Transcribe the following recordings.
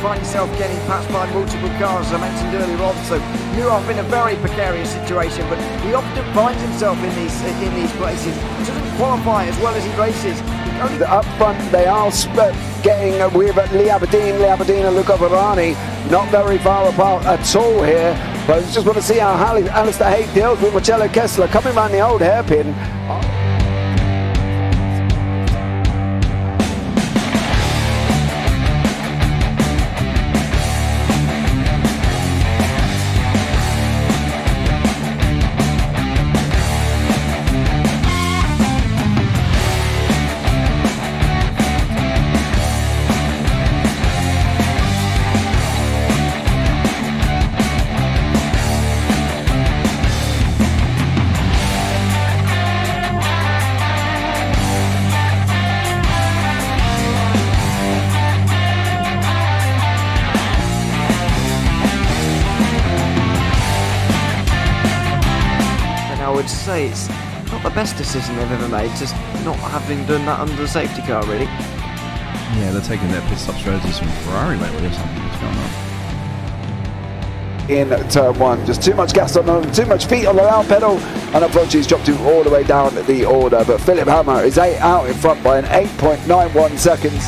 find yourself getting passed by multiple cars, as I mentioned earlier on. So Nurov in a very precarious situation, but he often finds himself in these places. He doesn't qualify as well as he races. Up front, they are getting with Lee Aberdeen and Luca Varani, not very far apart at all here. But I just want to see how Alistair Haig deals with Marcello Kessler coming around the old hairpin. Say it's not the best decision they've ever made, just not having done that under the safety car, really. Yeah, they're taking their pit stop strategies from Ferrari lately or something. What's going on? In turn one, just too much gas on them, too much feet on the out pedal, and unfortunately he's dropped him all the way down the order. But Philip Hammer is out in front by an 8.91 seconds.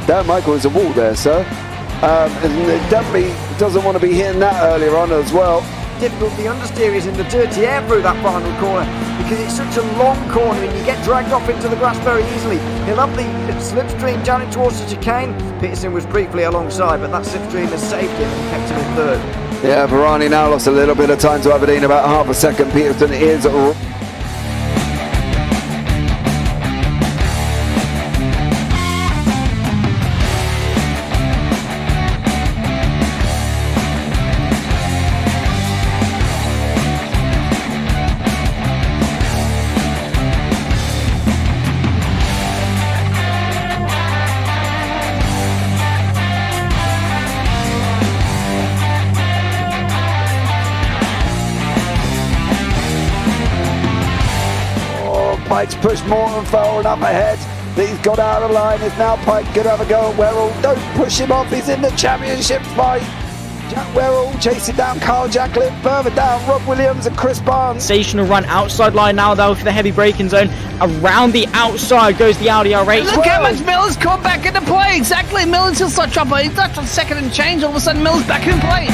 Dan Michael is a wall there, sir. And definitely doesn't want to be hitting that earlier on as well. Difficult, the understeer is in the dirty air through that final corner because it's such a long corner and you get dragged off into the grass very easily. He'll have the slipstream down in towards the chicane. Peterson was briefly alongside, but that slipstream has saved him and kept him in third. Yeah, Varani now lost a little bit of time to Aberdeen, about half a second. Peterson is Pike's pushed Morton forward up ahead. He's got out of line. Is now Pike going to have a go at Werrell? Don't push him off. He's in the championship fight. Jack Werrell chasing down Carl Jacklin. Further down, Rob Williams and Chris Barnes. Sensational run outside line now though for the heavy braking zone. Around the outside goes the Audi R8. Look how much Miller's come back into play. Exactly. Miller's still start trouble. He's not on second and change. All of a sudden Miller's back in play.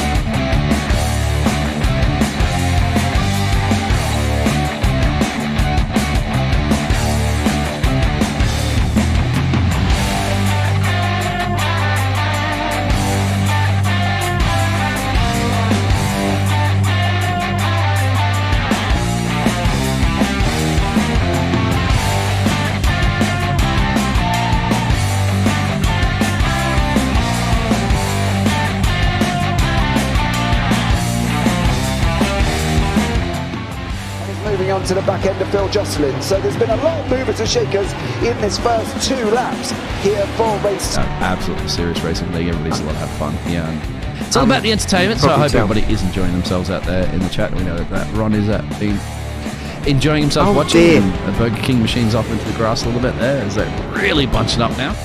On to the back end of Phil Jocelyn, so there's been a lot of movers and shakers in this first 2 laps here for race. Absolutely serious racing league. Everybody's a lot have fun. Yeah, and it's all about the entertainment. So I hope everybody is enjoying themselves out there in the chat. We know that Ron is enjoying himself watching. And Burger King machine's off into the grass a little bit there. Is that really bunching up now?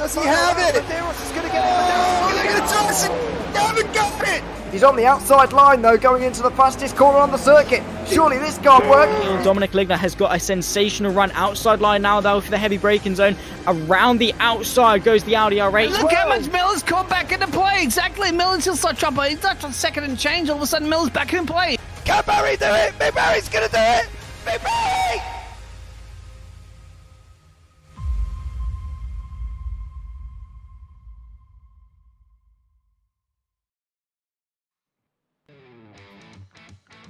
Does he have it? Medeiros is going to get it. Look at the Johnson. They haven't got it. He's on the outside line though, going into the fastest corner on the circuit. Surely this can't work. Dominic Ligner has got a sensational run outside line now though for the heavy braking zone. Around the outside goes the Audi R8. Look how much Miller's caught back into play. Exactly. Miller's still start chopper. He's not on second and change. All of a sudden, Miller's back in play. Can Barry do it? Big Barry's going to do it. Big Barry.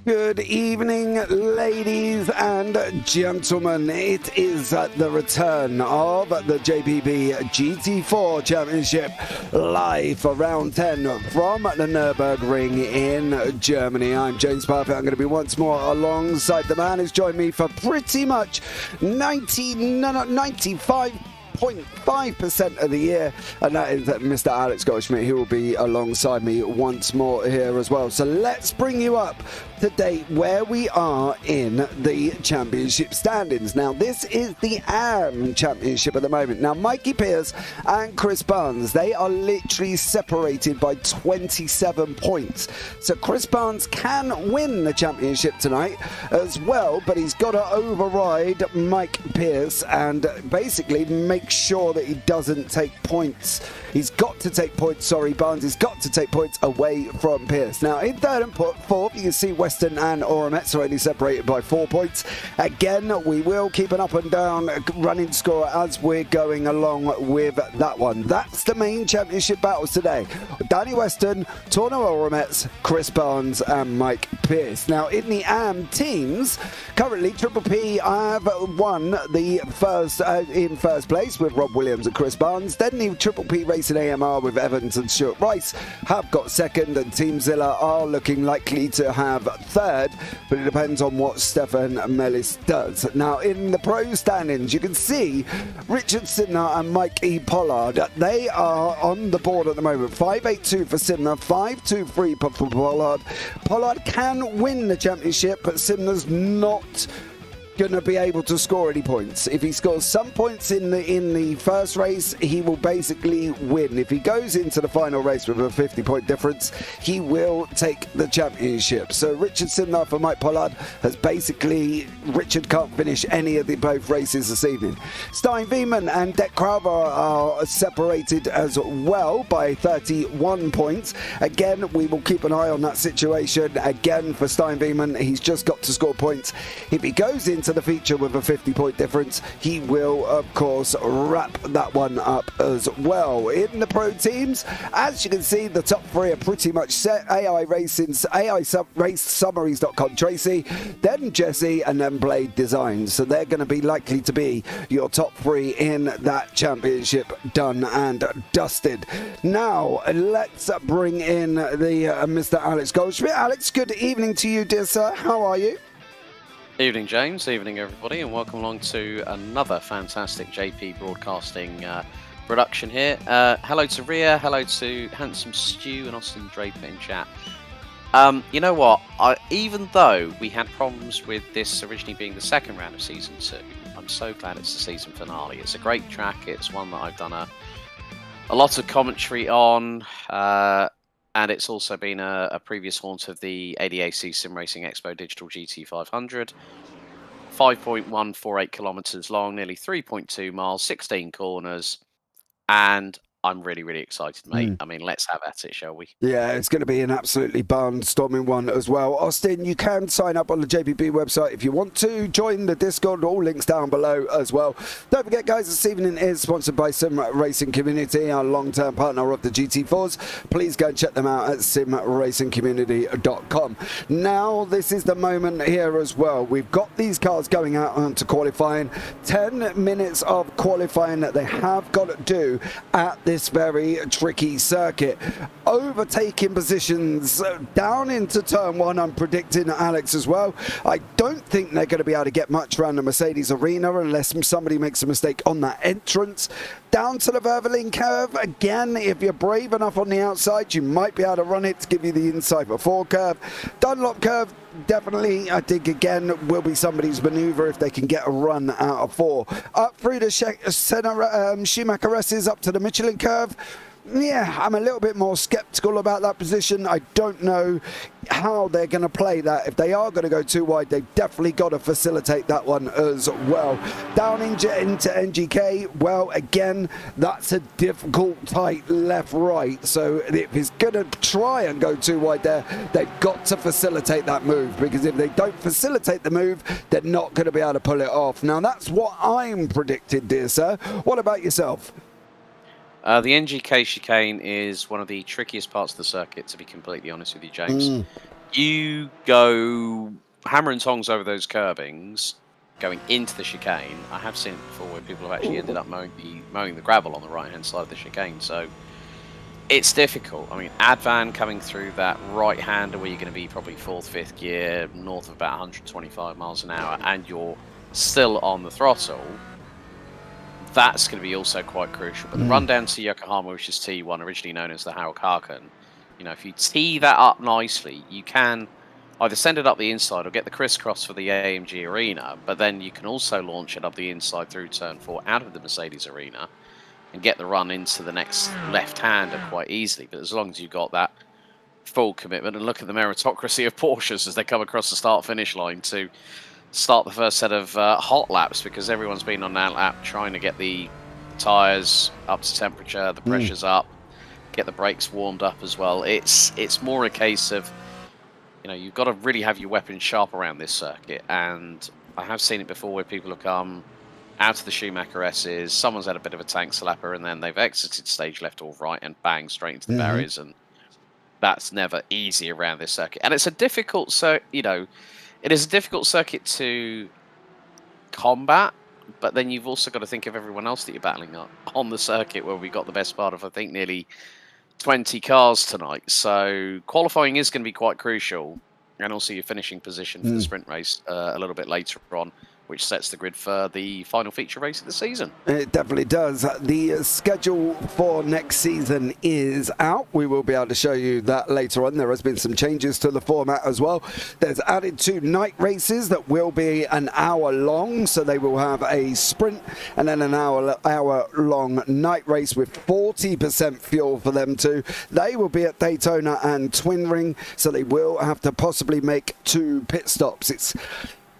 Good evening, ladies and gentlemen. It is the return of the JPB GT4 Championship live for round 10 from the Nurburgring in Germany. I'm James Parfitt. I'm going to be once more alongside the man who's joined me for pretty much 95.5% of the year, and that is Mr. Alex Goldschmidt. He will be alongside me once more here as well. So let's bring you up to date where we are in the championship standings. Now, this is the AM championship at the moment. Now, Mikey Pierce and Chris Barnes, they are literally separated by 27 points. So Chris Barnes can win the championship tonight as well, but he's got to override Mike Pierce and basically make sure that he doesn't take points. He's got to take points, Barnes has got to take points away from Pierce. Now, in third and fourth, you can see Western and Oromets are only separated by 4 points. Again, we will keep an up and down running score as we're going along with that one. That's the main championship battles today. Danny Western, Torno Oromets, Chris Barnes and Mike Pierce. Now, in the AM teams, currently Triple P have won the first in first place with Rob Williams and Chris Barnes. Then the Triple P Racing AMR with Evans and Stuart Rice have got second, and Team Zilla are looking likely to have third, but it depends on what Stefan Mellis does. Now, in the pro standings, you can see Richard Sidner and Mike E. Pollard. They are on the board at the moment. 582 for Sidner, 523 for Pollard. Pollard can win the championship, but Sidner's not going to be able to score any points. If he scores some points in the first race, he will basically win. If he goes into the final race with a 50-point difference, he will take the championship. So Richard Simnar for Mike Pollard has basically, Richard can't finish any of the both races this evening. Stein Wieman and Dek Crowther are separated as well by 31 points. Again, we will keep an eye on that situation. Again, for Stein Wieman, he's just got to score points. If he goes into the feature with a 50-point difference, he will, of course, wrap that one up as well. In the pro teams, as you can see, the top three are pretty much set. AI Racing's RaceSummaries.com, Tracy, then Jesse, and then Blade Designs. So they're going to be likely to be your top three in that championship done and dusted. Now, let's bring in the Mr. Alex Goldschmidt. Alex, good evening to you, dear sir. How are you? Evening, James. Evening, everybody, and welcome along to another fantastic JP Broadcasting production here. Hello to Ria, hello to Handsome Stu and Austin Draper in chat. You know what? Even though we had problems with this originally being the second round of Season 2, I'm so glad it's the season finale. It's a great track. It's one that I've done a lot of commentary on. And it's also been a previous haunt of the ADAC Sim Racing Expo Digital GT 500. 5.148 kilometers long, nearly 3.2 miles, 16 corners. And I'm really, really excited, mate. I mean, let's have at it, shall we? Yeah, it's going to be an absolutely barnstorming one as well. Austin, you can sign up on the JPB website if you want to. Join the Discord, all links down below as well. Don't forget, guys, this evening is sponsored by Sim Racing Community, our long-term partner of the GT4s. Please go and check them out at simracingcommunity.com. Now, this is the moment here as well. We've got these cars going out onto qualifying. 10 minutes of qualifying that they have got to do at this very tricky circuit. Overtaking positions down into turn one, I'm predicting, Alex, as well. I don't think they're going to be able to get much around the Mercedes arena unless somebody makes a mistake on that entrance. Down to the Vervelin curve, again, if you're brave enough on the outside, you might be able to run it to give you the inside before curve. Dunlop curve, definitely, I think, again, will be somebody's manoeuvre if they can get a run out of 4. Up through the Schumacher S's up to the Michelin curve. Yeah, I'm a little bit more sceptical about that position. I don't know how they're going to play that. If they are going to go too wide, they've definitely got to facilitate that one as well. Down into NGK, well, again, that's a difficult, tight left-right. So if he's going to try and go too wide there, they've got to facilitate that move, because if they don't facilitate the move, they're not going to be able to pull it off. Now, that's what I'm predicted, dear sir. What about yourself? The NGK chicane is one of the trickiest parts of the circuit, to be completely honest with you, James. You go hammer and tongs over those curbings going into the chicane. I have seen it before where people have actually ended up mowing the gravel on the right-hand side of the chicane. So it's difficult. I mean, Advan coming through that right-hander where you're going to be probably 4th, 5th gear, north of about 125 miles an hour, and you're still on the throttle. That's going to be also quite crucial. But the run down to Yokohama, which is T1, originally known as the Harukaken, if you tee that up nicely, you can either send it up the inside or get the crisscross for the AMG Arena, but then you can also launch it up the inside through turn 4 out of the Mercedes Arena and get the run into the next left-hander quite easily. But as long as you've got that full commitment, and look at the meritocracy of Porsches as they come across the start-finish line to start the first set of hot laps, because everyone's been on that lap trying to get the tyres up to temperature, the pressure's up, get the brakes warmed up as well. It's more a case of, you've got to really have your weapons sharp around this circuit, and I have seen it before where people have come out of the Schumacher S's, someone's had a bit of a tank slapper, and then they've exited stage left or right and bang straight into the barriers, and that's never easy around this circuit. And it's a difficult it is a difficult circuit to combat, but then you've also got to think of everyone else that you're battling up on the circuit, where we got the best part of, I think, nearly 20 cars tonight. So qualifying is going to be quite crucial, and also your finishing position for the sprint race a little bit later on, which sets the grid for the final feature race of the season. It definitely does. The schedule for next season is out. We will be able to show you that later on. There has been some changes to the format as well. There's added 2 night races that will be an hour long, so they will have a sprint and then an hour long night race with 40% fuel for them too. They will be at Daytona and Twin Ring, so they will have to possibly make 2 pit stops.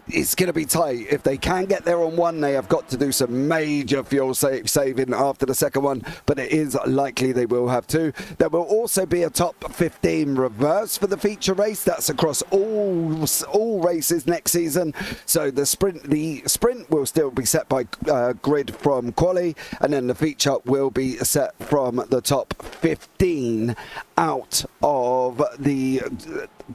It's going to be tight. If they can get there on one, they have got to do some major fuel saving after the second one, but it is likely they will have 2. There will also be a top 15 reverse for the feature race. That's across all races next season. So the sprint will still be set by grid from Quali, and then the feature will be set from the top 15 out of the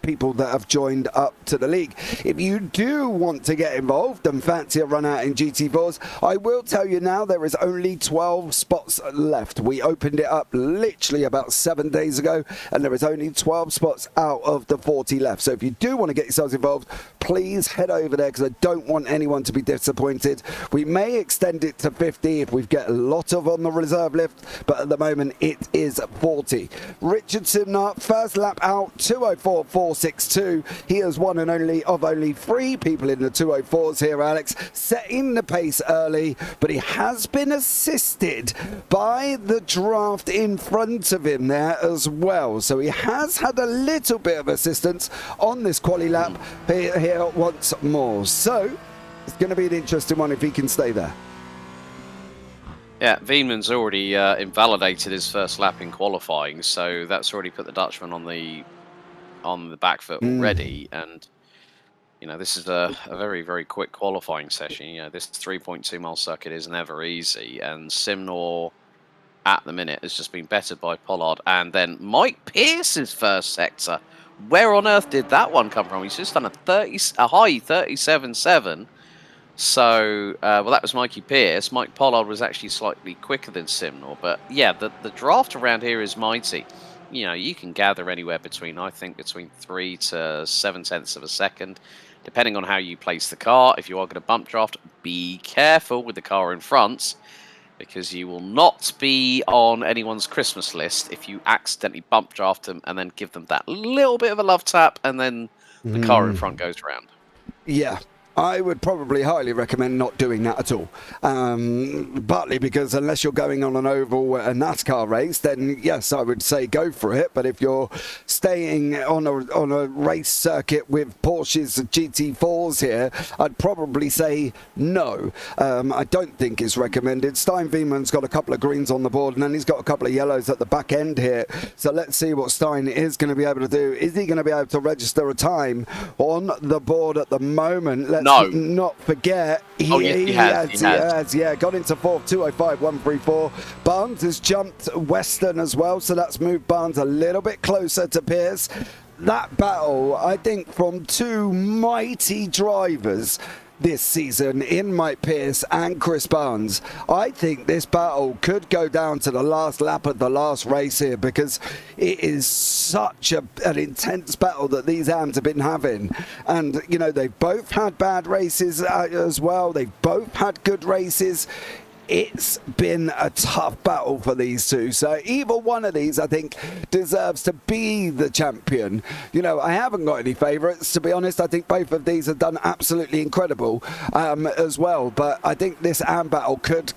people that have joined up to the league. If you do want to get involved and fancy a run out in GT4s, I will tell you now, there is only 12 spots left. We opened it up literally about 7 days ago, and there is only 12 spots out of the 40 left. So if you do want to get yourselves involved, please head over there, because I don't want anyone to be disappointed. We may extend it to 50 if we get a lot of on the reserve lift, but at the moment it is 40. Richardson, first lap out, 2:04.462. He is one and only of only 3 people in the 2:04s here, Alex, setting the pace early, but he has been assisted by the draft in front of him there as well. So he has had a little bit of assistance on this quali lap here once more. So it's going to be an interesting one if he can stay there. Yeah, Wienmann's already invalidated his first lap in qualifying, so that's already put the Dutchman on the back foot already. And this is a very, very quick qualifying session. This 3.2 mile circuit is never easy, and Simnor at the minute has just been bettered by Pollard, and then Mike Pierce's first sector. Where on earth did that one come from? He's just done a high 37.7. So, that was Mikey Pierce. Mike Pollard was actually slightly quicker than Simnor. But, yeah, the draft around here is mighty. You can gather anywhere between 3 to 7 tenths of a second, depending on how you place the car. If you are going to bump draft, be careful with the car in front, because you will not be on anyone's Christmas list if you accidentally bump draft them and then give them that little bit of a love tap and then the car in front goes round. Yeah. I would probably highly recommend not doing that at all. Partly because unless you're going on an oval a NASCAR race, then yes, I would say go for it. But if you're staying on a race circuit with Porsche's GT4s here, I'd probably say no. I don't think it's recommended. Stein Wieman's got a couple of greens on the board, and then he's got a couple of yellows at the back end here. So let's see what Stein is going to be able to do. Is he going to be able to register a time on the board at the moment? Let's not forget, he has. Yeah, got into fourth, 205.134. Barnes has jumped Western as well, so that's moved Barnes a little bit closer to Pierce. That battle, I think, from two mighty drivers this season in Mike Pierce and Chris Barnes. I think this battle could go down to the last lap of the last race here, because it is such an intense battle that these AMs have been having. And, you know, they've both had bad races as well. They've both had good races. It's been a tough battle for these two. So either one of these, I think, deserves to be the champion. You know, I haven't got any favourites, to be honest. I think both of these have done absolutely incredible as well. But I think this AM battle could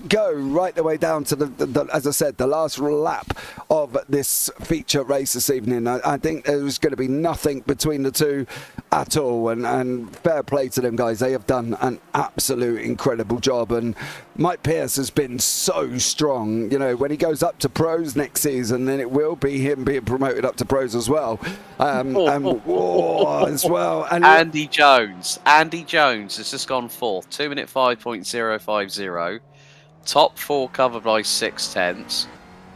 go right the way down to the, as I said, the last lap of this feature race this evening. I think there's going to be nothing between the two at all, and fair play to them guys. They have done an absolute incredible job, and Mike Pierce has been so strong. You know, when he goes up to pros next season, then it will be him being promoted up to pros as well. And Andy Jones has just gone fourth, 2 minute 5.050. Top 4 covered by 6/10.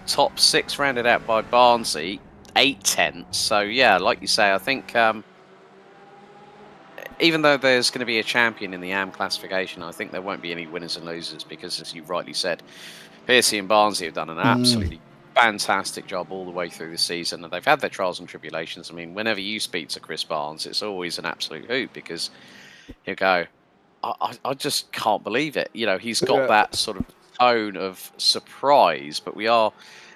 Top 6 rounded out by Barnesy, 8/10. So yeah, like you say, I think even though there's going to be a champion in the AM classification, I think there won't be any winners and losers, because, as you rightly said, Piercy and Barnesy have done an absolutely fantastic job all the way through the season, and they've had their trials and tribulations. I mean, whenever you speak to Chris Barnes, it's always an absolute hoot, because he'll go, I just can't believe it. You know, he's got that sort of tone of surprise. But we are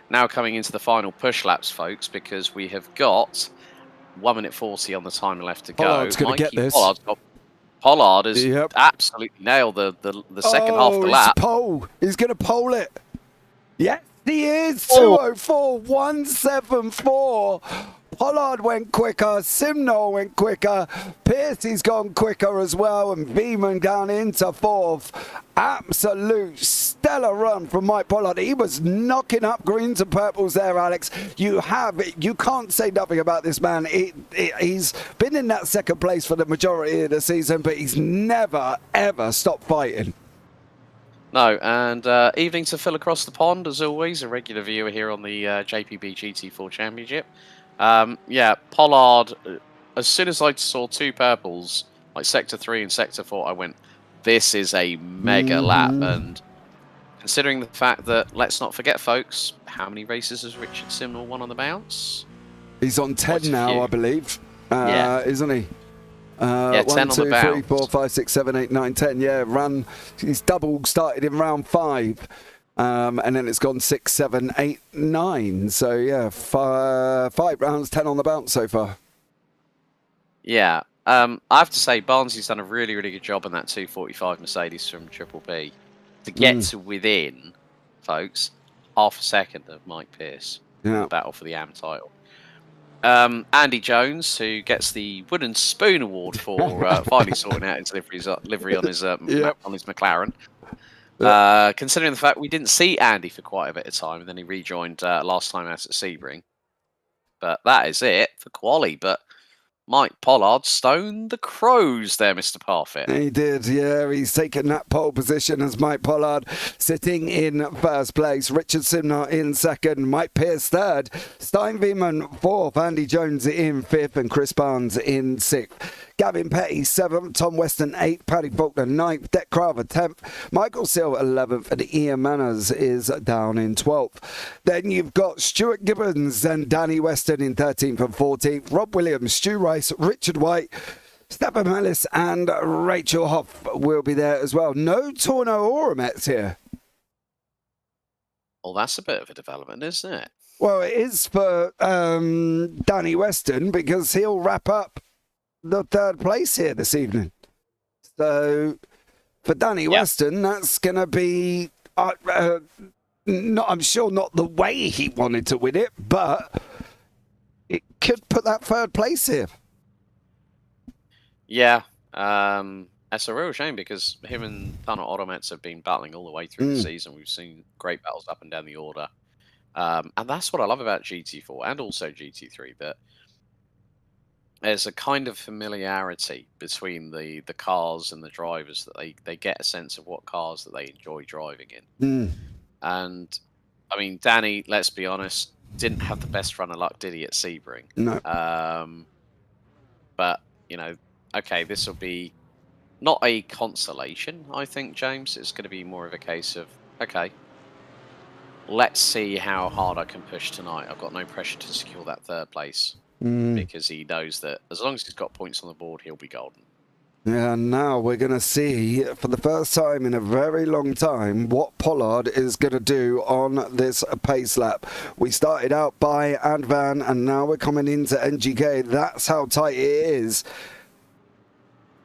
now coming into the final push laps, folks, because we have got 1 minute 40 on the time left to go. Pollard's going to get this. Pollard has absolutely nailed the second half of the lap. He's going to pole it. Yes, he is. 204.174. Pollard went quicker, Simnall went quicker, Piercy's gone quicker as well, and Wieman down into fourth. Absolute stellar run from Mike Pollard. He was knocking up greens and purples there, Alex. You can't say nothing about this man. He's been in that second place for the majority of the season, but he's never, ever stopped fighting. No, and evening to Phil across the pond, as always, a regular viewer here on the JPB GT4 Championship. Yeah, Pollard, as soon as I saw 2 purples, like Sector 3 and Sector 4, I went, this is a mega lap. And considering the fact that, let's not forget, folks, how many races has Richard Simnall won on the bounce? He's on 10 now, I believe. Isn't he? Yeah, 10 1, 2, on the 3, 4, 5, 6, 7, 8, 9, 10. Yeah, he's double started in round 5. And then it's gone 6, 7, 8, 9. So yeah, 5 rounds, 10 on the bounce so far. Yeah, I have to say, Barnesy's done a really, really good job on that 245 Mercedes from Triple B to get to within, folks, half a second of Mike Pierce. Yeah. Battle for the AM title. Andy Jones, who gets the Wooden Spoon Award for finally sorting out his livery on his McLaren. Considering the fact we didn't see Andy for quite a bit of time, and then he rejoined last time out at Sebring. But that is it for Quali. But Mike Pollard stoned the Crows there, Mr. Parfitt. He did, yeah. He's taken that pole position as Mike Pollard sitting in first place. Richard Simnall in second. Mike Pierce third. Stein Wieman fourth. Andy Jones in fifth. And Chris Barnes in sixth. Gavin Petty 7th, Tom Weston 8th, Paddy Faulkner 9th, Deck Craver 10th, Michael Seal 11th, and Ian Manners is down in 12th. Then you've got Stuart Gibbons and Danny Weston in 13th and 14th, Rob Williams, Stu Rice, Richard White, Stephen Mellis and Rachel Hoff will be there as well. No Torno Oromets here. Well, that's a bit of a development, isn't it? Well, it is for Danny Weston, because he'll wrap up the third place here this evening. So for Danny Weston, that's going to be, I'm sure not the way he wanted to win it, but it could put that third place here. Yeah, it's a real shame because him and Tunnel Automats have been battling all the way through the season. We've seen great battles up and down the order. And that's what I love about GT4 and also GT3, that there's a kind of familiarity between the cars and the drivers, that they get a sense of what cars that they enjoy driving in. And, I mean, Danny, let's be honest, didn't have the best run of luck, did he, at Sebring? No. But, you know, okay, this will be not a consolation, I think, James. It's going to be more of a case of, okay, let's see how hard I can push tonight. I've got no pressure to secure that third place because he knows that as long as he's got points on the board, he'll be golden. Yeah, now we're going to see, for the first time in a very long time, what Pollard is going to do on this pace lap. We started out by Advan, and now we're coming into NGK. That's how tight it is.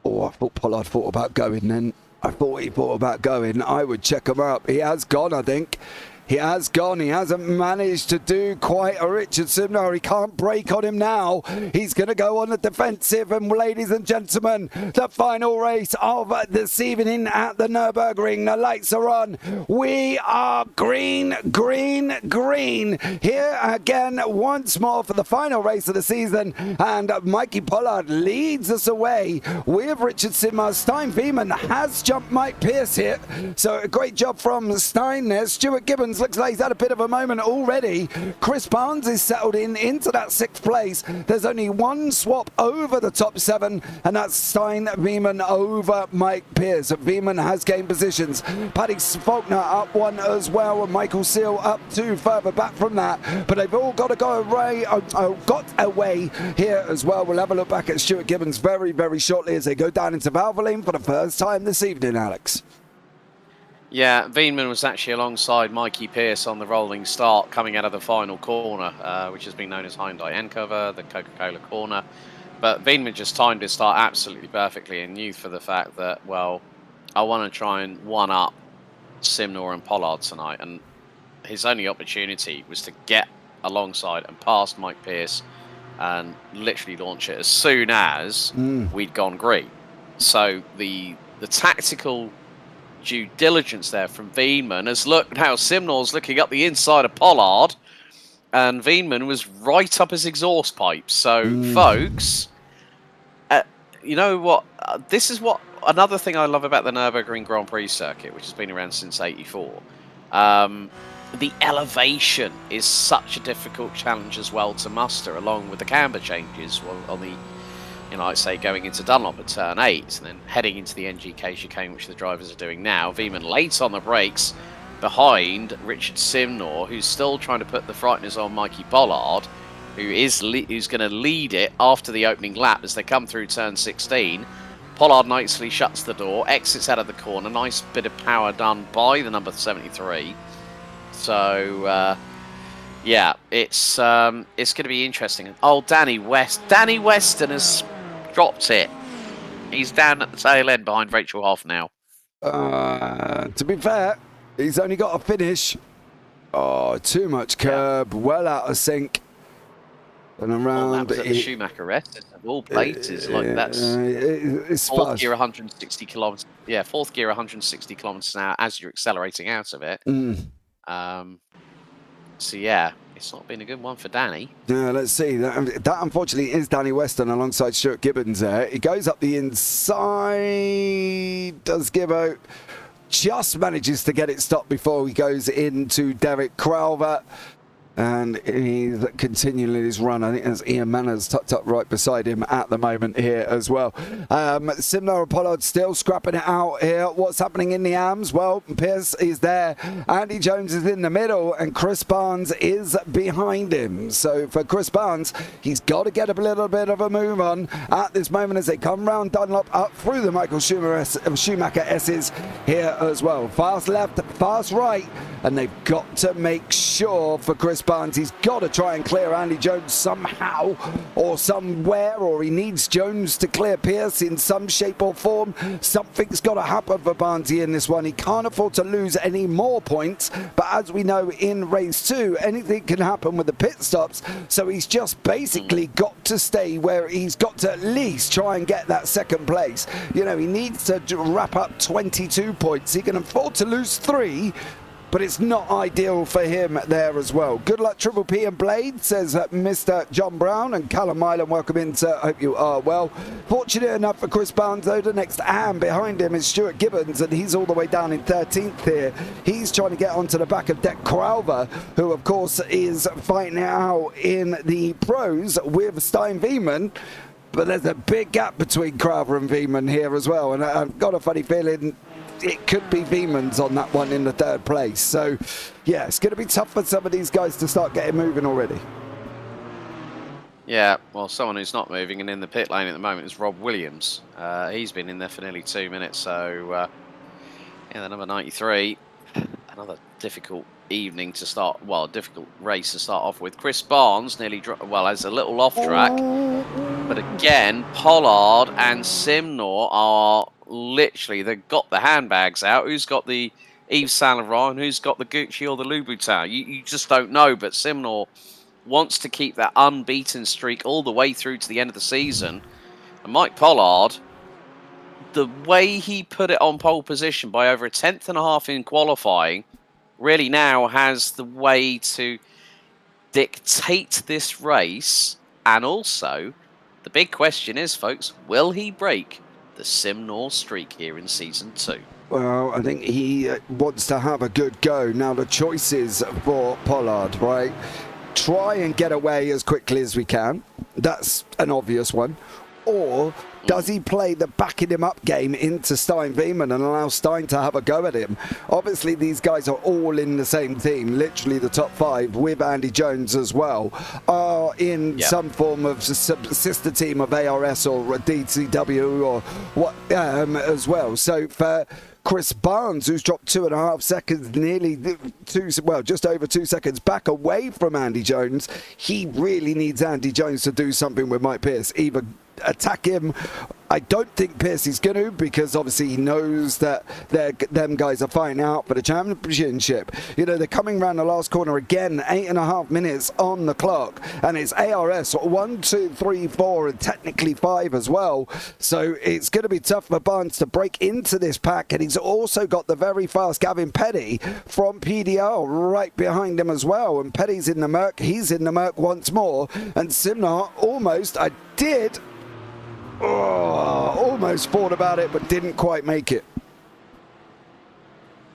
Oh, I thought Pollard thought about going then. I thought he thought about going. I would check him up. He has gone, I think. He has gone. He hasn't managed to do quite a Richard Simnar. He can't break on him now. He's going to go on the defensive. And ladies and gentlemen, the final race of this evening at the Nurburgring. The lights are on. We are green, green, green. Here again once more for the final race of the season. And Mikey Pollard leads us away with Richard Simnar. Stein Veman has jumped Mike Pierce here. So a great job from Stein there. Stuart Gibbons looks like he's had a bit of a moment already. Chris Barnes is settled into that 6th place. There's only one swap over the top 7, and that's Stein Veman over Mike Pierce. Veman has gained positions. Paddy Faulkner up 1 as well, and Michael Seal up 2 further back from that. But they've all got to go away, got away here as well. We'll have a look back at Stuart Gibbons very, very shortly as they go down into Valvoline for the first time this evening, Alex. Yeah, Veman was actually alongside Mikey Pierce on the rolling start coming out of the final corner, which has been known as Hyundai N-Cover, the Coca-Cola corner. But Veman just timed his start absolutely perfectly and knew for the fact that, well, I want to try and one-up Simnor and Pollard tonight. And his only opportunity was to get alongside and past Mike Pierce and literally launch it as soon as we'd gone green. So the tactical due diligence there from Veman has looked how Simnor's looking up the inside of Pollard, and Veman was right up his exhaust pipe. So, folks, you know what? This is what another thing I love about the Nürburgring Grand Prix circuit, which has been around since '84. The elevation is such a difficult challenge as well to muster, along with the camber changes on the, you know, I'd say going into Dunlop at turn 8 and then heading into the NGK chicane, which the drivers are doing now. Veman late on the brakes behind Richard Simnor, who's still trying to put the frighteners on Mikey Pollard, who's going to lead it after the opening lap as they come through turn 16. Pollard nicely shuts the door, exits out of the corner. Nice bit of power done by the number 73. So, yeah, it's going to be interesting. Oh, Danny Weston has dropped it. He's down at the tail end behind Rachel Hoff now. To be fair, he's only got a finish. Oh, too much curb, well out of sync. And around that was at the Schumacher rest. All places like that's it's fourth gear 160 kilometers. Yeah, fourth gear 160 kilometers an hour as you're accelerating out of it. So yeah, it's not been a good one for Danny. Yeah, let's see. That unfortunately is Danny Weston alongside Stuart Gibbons there. He goes up the inside. Does Gibbo just manages to get it stopped before he goes into Derek Crowther. And he's continuing his run. I think there's Ian Manners tucked up right beside him at the moment here as well. Simnar and Pollard still scrapping it out here. What's happening in the AMS? Well, Pierce is there. Andy Jones is in the middle, and Chris Barnes is behind him. So for Chris Barnes, he's got to get a little bit of a move on at this moment as they come round Dunlop up through the Michael Schumacher S's here as well. Fast left, fast right, and they've got to make sure for Chris Chris Barnes. He's got to try and clear Andy Jones somehow or somewhere, or he needs Jones to clear Pierce in some shape or form. Something's got to happen for Barnesy in this one. He can't afford to lose any more points, but as we know in race 2, anything can happen with the pit stops, so he's just basically got to stay where he's got to at least try and get that second place. You know, he needs to wrap up 22 points. He can afford to lose 3, but it's not ideal for him there as well. Good luck, Triple P and Blade, says Mr. John Brown. And Callum Milan, welcome in, sir. Hope you are well. Fortunate enough for Chris Barnes, though, the next AM behind him is Stuart Gibbons, and he's all the way down in 13th here. He's trying to get onto the back of Deck Crowther, who, of course, is fighting out in the pros with Stein Veeman. But there's a big gap between Crowther and Veeman here as well, and I've got a funny feeling it could be Veeman's on that one in the 3rd place. So, yeah, it's going to be tough for some of these guys to start getting moving already. Yeah, well, someone who's not moving and in the pit lane at the moment is Rob Williams. He's been in there for nearly 2 minutes, so yeah, the number 93, another difficult evening to start, well, difficult race to start off with. Chris Barnes nearly, has a little off track, but again, Pollard and Simnor are literally, they've got the handbags out. Who's got the Yves Saint Laurent, who's got the Gucci or the Louboutin? You just don't know, but Simnor wants to keep that unbeaten streak all the way through to the end of the season. And Mike Pollard, the way he put it on pole position by over 1.5 in qualifying, really now has the way to dictate this race. And also, the big question is, folks, will he break the Simnor streak here in Season 2? Well, I think he wants to have a good go. Now, the choices for Pollard, right? Try and get away as quickly as we can. That's an obvious one. Or does he play the backing him up game into Stein Veeman and allow Stein to have a go at him? Obviously, these guys are all in the same team. Literally, the top 5 with Andy Jones as well are in some form of sister team of ARS or DCW or what as well. So for Chris Barnes, who's dropped 2.5 seconds, nearly just over 2 seconds back away from Andy Jones, he really needs Andy Jones to do something with Mike Pierce, either attack him. I don't think Pierce is going to, because obviously he knows that them guys are fighting out for the championship. You know, they're coming around the last corner again, 8.5 minutes on the clock, and it's ARS 1, 2, 3, 4, and technically 5 as well. So it's going to be tough for Barnes to break into this pack, and he's also got the very fast Gavin Petty from PDR right behind him as well. And Petty's in the Merc, he's in the Merc once more, and Simnor almost, almost thought about it, but didn't quite make it.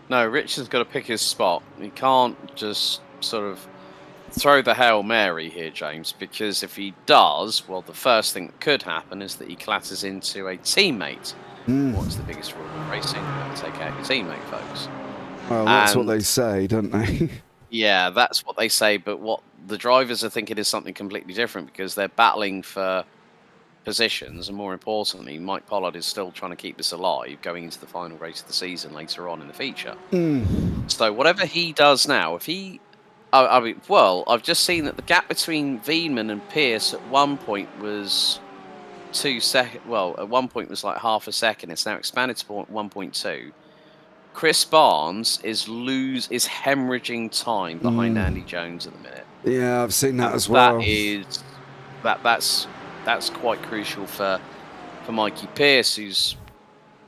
No, Richard's got to pick his spot. He can't just sort of throw the Hail Mary here, James, because if he does, well, the first thing that could happen is that he clatters into a teammate. What's the biggest rule of racing? You have to take out your teammate, folks. Well, that's what they say, don't they? Yeah, that's what they say, but what the drivers are thinking is something completely different, because they're battling for positions, and more importantly, Mike Pollard is still trying to keep this alive going into the final race of the season later on in the feature. So whatever he does now, if he, I've just seen that the gap between Veeman and Pierce at one point was 2 seconds. Well, at one point was like half a second. It's now expanded to 1.2. Chris Barnes is hemorrhaging time behind Andy Jones at the minute. Yeah, I've seen that as well. That's quite crucial for Mikey Pierce, who's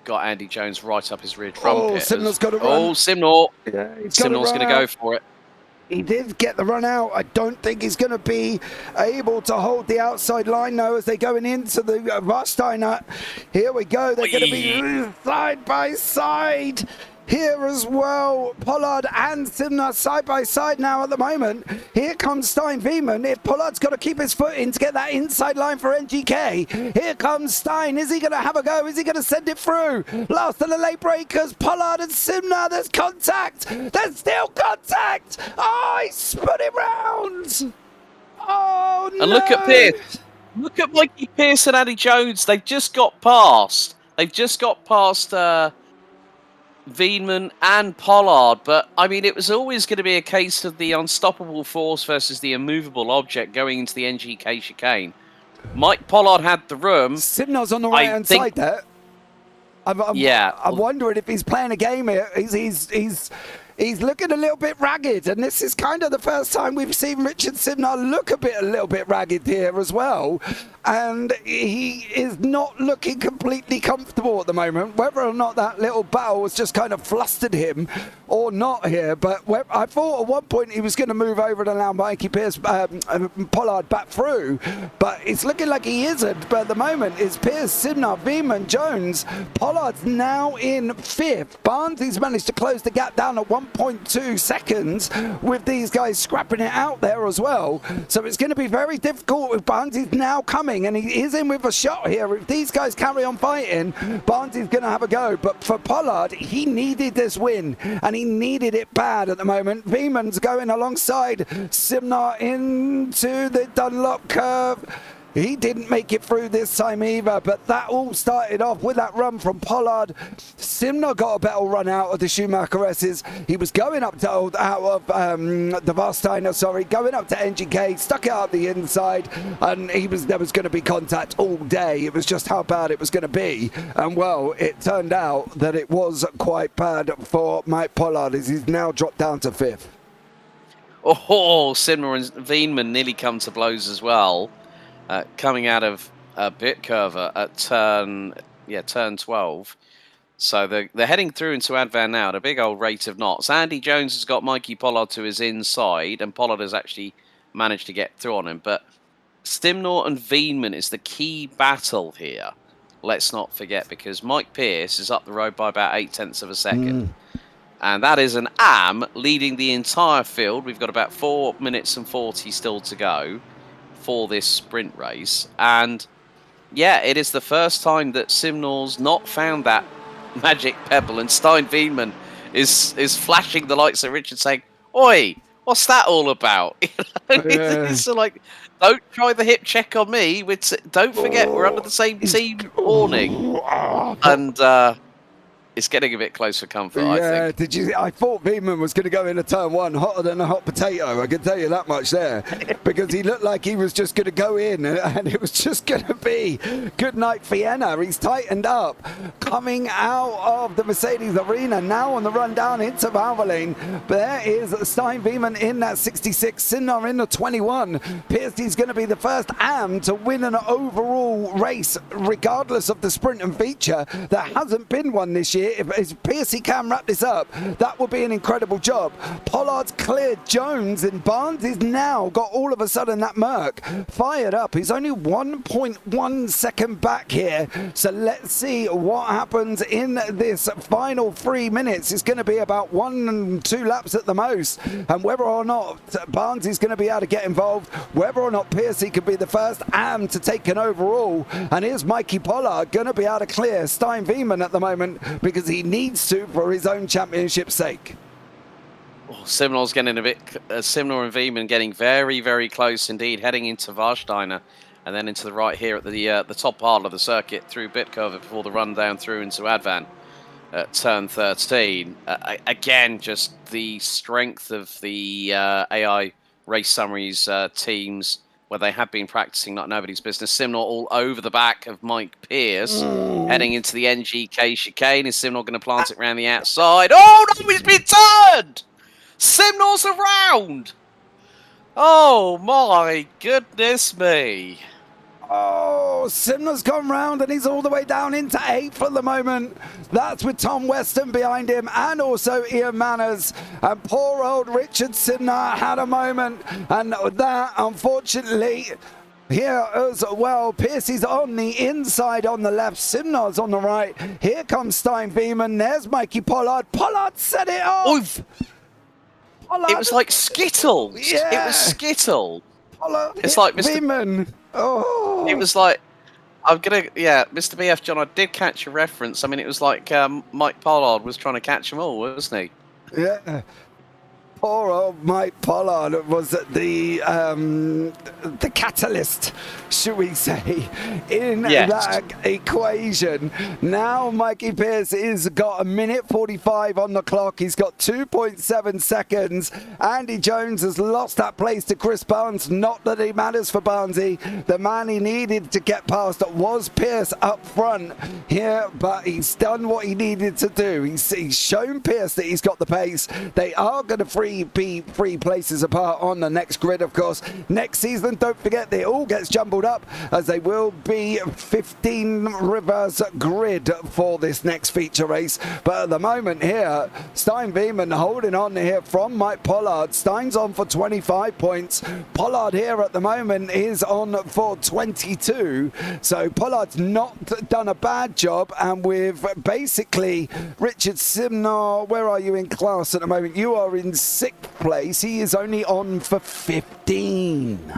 got Andy Jones right up his rear trumpet. Simnor's got to run. Simnor. Yeah, Simnor's going to go for it. He did get the run out. I don't think he's going to be able to hold the outside line, though, as they're going into the Rosteiner. Here we go. They're going to be side by side here as well. Pollard and Simnor side by side now at the moment. Here comes Stein Veeman. If Pollard's got to keep his foot in to get that inside line for NGK. Here comes Stein. Is he going to have a go? Is he going to send it through? Last of the late breakers, Pollard and Simnor. There's contact. There's still contact. Oh, he spun it round. Oh, no. And look at Pierce. Look at Mikey Pierce and Andy Jones. They've just got past. Wienman and Pollard, but I mean, it was always going to be a case of the unstoppable force versus the immovable object going into the NGK chicane. Mike Pollard had the room. Simnar's on the right-hand side there. I'm wondering if he's playing a game here. He's looking a little bit ragged, and this is kind of the first time we've seen Richard Simnar look a little bit ragged here as well. And he is not looking completely comfortable at the moment. Whether or not that little battle was just kind of flustered him or not here, but I thought at one point he was going to move over and allow Mikey Pollard back through, but it's looking like he isn't. But at the moment, it's Pierce, Simnar, Wienman, Jones. Pollard's now in 5th. Barnes managed to close the gap down at 1.2 seconds with these guys scrapping it out there as well. So it's going to be very difficult with Barnes now coming, and he is in with a shot here. If these guys carry on fighting, Barnes is going to have a go. But for Pollard, he needed this win, and he needed it bad at the moment. Wienman's going alongside Simnar into the Dunlop curve. He didn't make it through this time either, but that all started off with that run from Pollard. Simnar got a better run out of the Schumacheresses. He was going up to the Varsteiner, going up to NGK, stuck it out the inside, and there was going to be contact all day. It was just how bad it was going to be. And well, it turned out that it was quite bad for Mike Pollard, as he's now dropped down to 5th. Oh, Simnar and Wienman nearly come to blows as well. Coming out of a bit curver at turn 12. So they're heading through into Advan now at a big old rate of knots. Andy Jones has got Mikey Pollard to his inside, and Pollard has actually managed to get through on him. But Simnar and Wienman is the key battle here. Let's not forget, because Mike Pierce is up the road by about 0.8 of a second. And that is an AM leading the entire field. We've got about 4 minutes and 40 still to go for this sprint race. And yeah, it is the first time that Simnar's not found that magic pebble, and Stein Wienman is flashing the lights at Richard saying, "Oi, what's that all about?" It's like, don't try the hip check on me. Don't forget, we're under the same team warning. And it's getting a bit close for comfort, I think. I thought Wienman was going to go into turn 1 hotter than a hot potato. I can tell you that much there. Because he looked like he was just going to go in, and it was just going to be good night Vienna. He's tightened up. Coming out of the Mercedes Arena, now on the run down into Valvoline. There is Stein Wienman in that 66, Simnar in the 21. Piercy's going to be the first AM to win an overall race, regardless of the sprint and feature. There hasn't been one this year. If Piercy can wrap this up, that would be an incredible job. Pollard's cleared Jones, and Barnes is now got all of a sudden that Merc fired up. He's only 1.1 second back here. So let's see what happens in this final 3 minutes. It's going to be about 1 and 2 laps at the most. And whether or not Barnes is going to be able to get involved, whether or not Piercy could be the first AM to take an overall. And here's Mikey Pollard going to be able to clear Stein Wienman at the moment, because he needs to for his own championship's sake. Simnar's getting a bit. Simnar and Wienman getting very, very close indeed, heading into Warsteiner, and then into the right here at the top part of the circuit through Bitcover before the run down through into Advan at turn 13. Again, just the strength of the AI race summaries teams, where they have been practicing like nobody's business. Simnar all over the back of Mike Pierce, heading into the NGK chicane. Is Simnar going to plant it around the outside? Oh, no, he's been turned! Simnar's around! Oh, my goodness me. Oh, Simnar's gone round, and he's all the way down into 8th at the moment. That's with Tom Weston behind him, and also Ian Manners. And poor old Richard Simnar had a moment, and that, unfortunately, here as well. Piercy's on the inside on the left, Simnar's on the right. Here comes Stein Wienman. There's Mikey Pollard. Pollard set it off. Pollard. It was like Skittles. Yeah. It was Skittle. Pollard. It's like Mr. Wienman. Oh. It was like, Mr. BF John, I did catch a reference. I mean, it was like Mike Pollard was trying to catch them all, wasn't he? Yeah. Poor old Mike Pollard was the catalyst, should we say, in that equation. Now Mikey Pierce has got 1:45 on the clock. He's got 2.7 seconds. Andy Jones has lost that place to Chris Barnes. Not that it matters for Barnesy. The man he needed to get past was Pierce up front here, but he's done what he needed to do. He's shown Pierce that he's got the pace. They are going to be three places apart on the next grid, of course. Next season, don't forget, it all gets jumbled up, as they will be 15 reverse grid for this next feature race. But at the moment here, Stein Veerman holding on here from Mike Pollard. Stein's on for 25 points. Pollard here at the moment is on for 22. So Pollard's not done a bad job, and with basically Richard Simnar, where are you in class at the moment? You are in 6th place. He is only on for 15.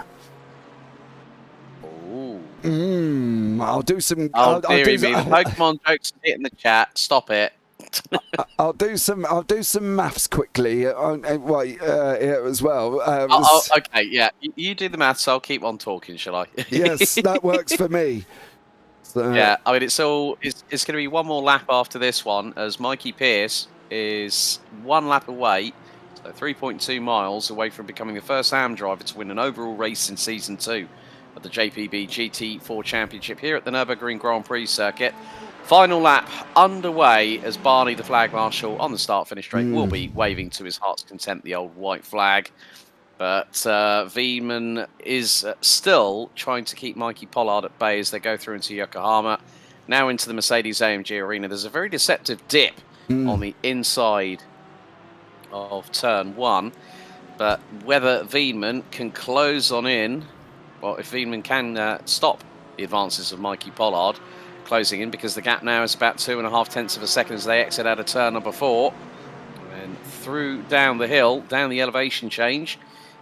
I'll do some. Oh, dearie me, the Pokemon jokes in the chat. Stop it. I'll do some maths quickly here as well. Okay, yeah. You do the maths. I'll keep on talking, shall I? Yes, that works for me. So. Yeah, I mean, it's going to be one more lap after this one, as Mikey Pierce is 1 lap away, so 3.2 miles away from becoming the first AM driver to win an overall race in Season 2 of the JPB GT4 Championship here at the Nurburgring Grand Prix circuit. Final lap underway as Barney, the flag marshal, on the start-finish straight, will be waving to his heart's content the old white flag. But Veerman is still trying to keep Mikey Pollard at bay as they go through into Yokohama. Now into the Mercedes-AMG Arena. There's a very deceptive dip on the inside of turn 1. But whether Veerman can close on in, well, if Veerman can stop the advances of Mikey Pollard closing in, because the gap now is about 2.5 tenths of a second as they exit out of turn number 4. And through down the hill, down the elevation change,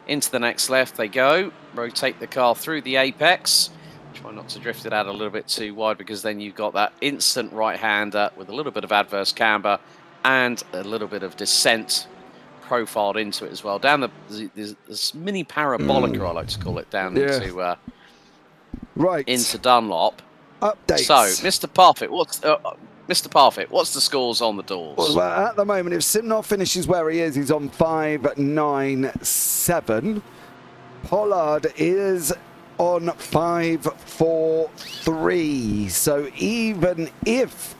into the next left they go. Rotate the car through the apex. Try not to drift it out a little bit too wide, because then you've got that instant right-hander with a little bit of adverse camber and a little bit of descent profiled into it as well. Down this mini parabolica, I like to call it, down into Dunlop. Updates. So, Mr. Parfitt, what's the scores on the doors? Well, at the moment, if Simnar finishes where he is, he's on 5.97. Pollard is on 5.43. So even if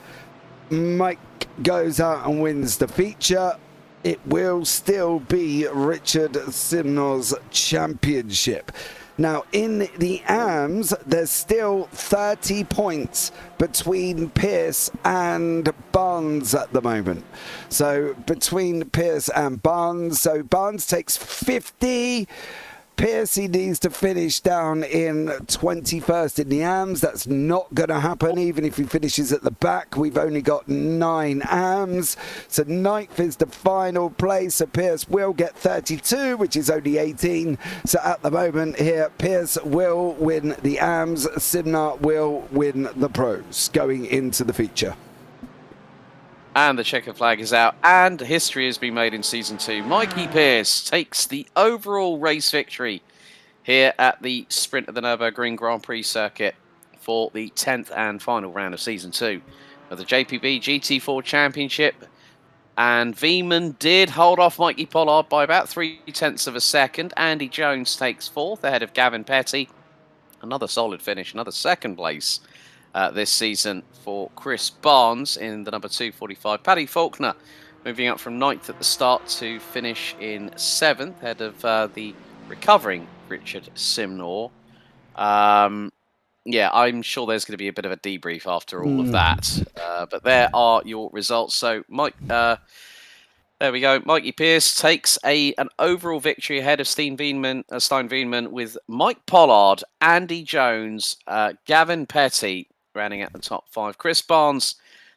Mike goes out and wins the feature, it will still be Richard Simnar's championship. Now, in the AMS, there's still 30 points between Pierce and Barnes at the moment. So, between Pierce and Barnes, so Barnes takes 50. Pierce, he needs to finish down in 21st in the AMS. That's not going to happen, even if he finishes at the back. We've only got 9 AMS. So 9th is the final place. So Pierce will get 32, which is only 18. So at the moment here, Pierce will win the AMS. Simnar will win the pros going into the feature. And the checker flag is out, and history has been made in Season 2. Mikey Pierce takes the overall race victory here at the sprint of the Nurburgring Grand Prix circuit for the 10th and final round of Season 2 of the JPB GT4 Championship. And Veerman did hold off Mikey Pollard by about 3 tenths of a second. Andy Jones takes 4th ahead of Gavin Petty. Another solid finish, another 2nd place this season for Chris Barnes in the number 245. Paddy Faulkner moving up from 9th at the start to finish in 7th, ahead of the recovering Richard Simnar. Yeah, I'm sure there's going to be a bit of a debrief after all of that. But there are your results. So, Mike, there we go. Mikey Pierce takes an overall victory ahead of Stein Veerman, with Mike Pollard, Andy Jones, Gavin Petty rounding out the top 5. Chris Barnes,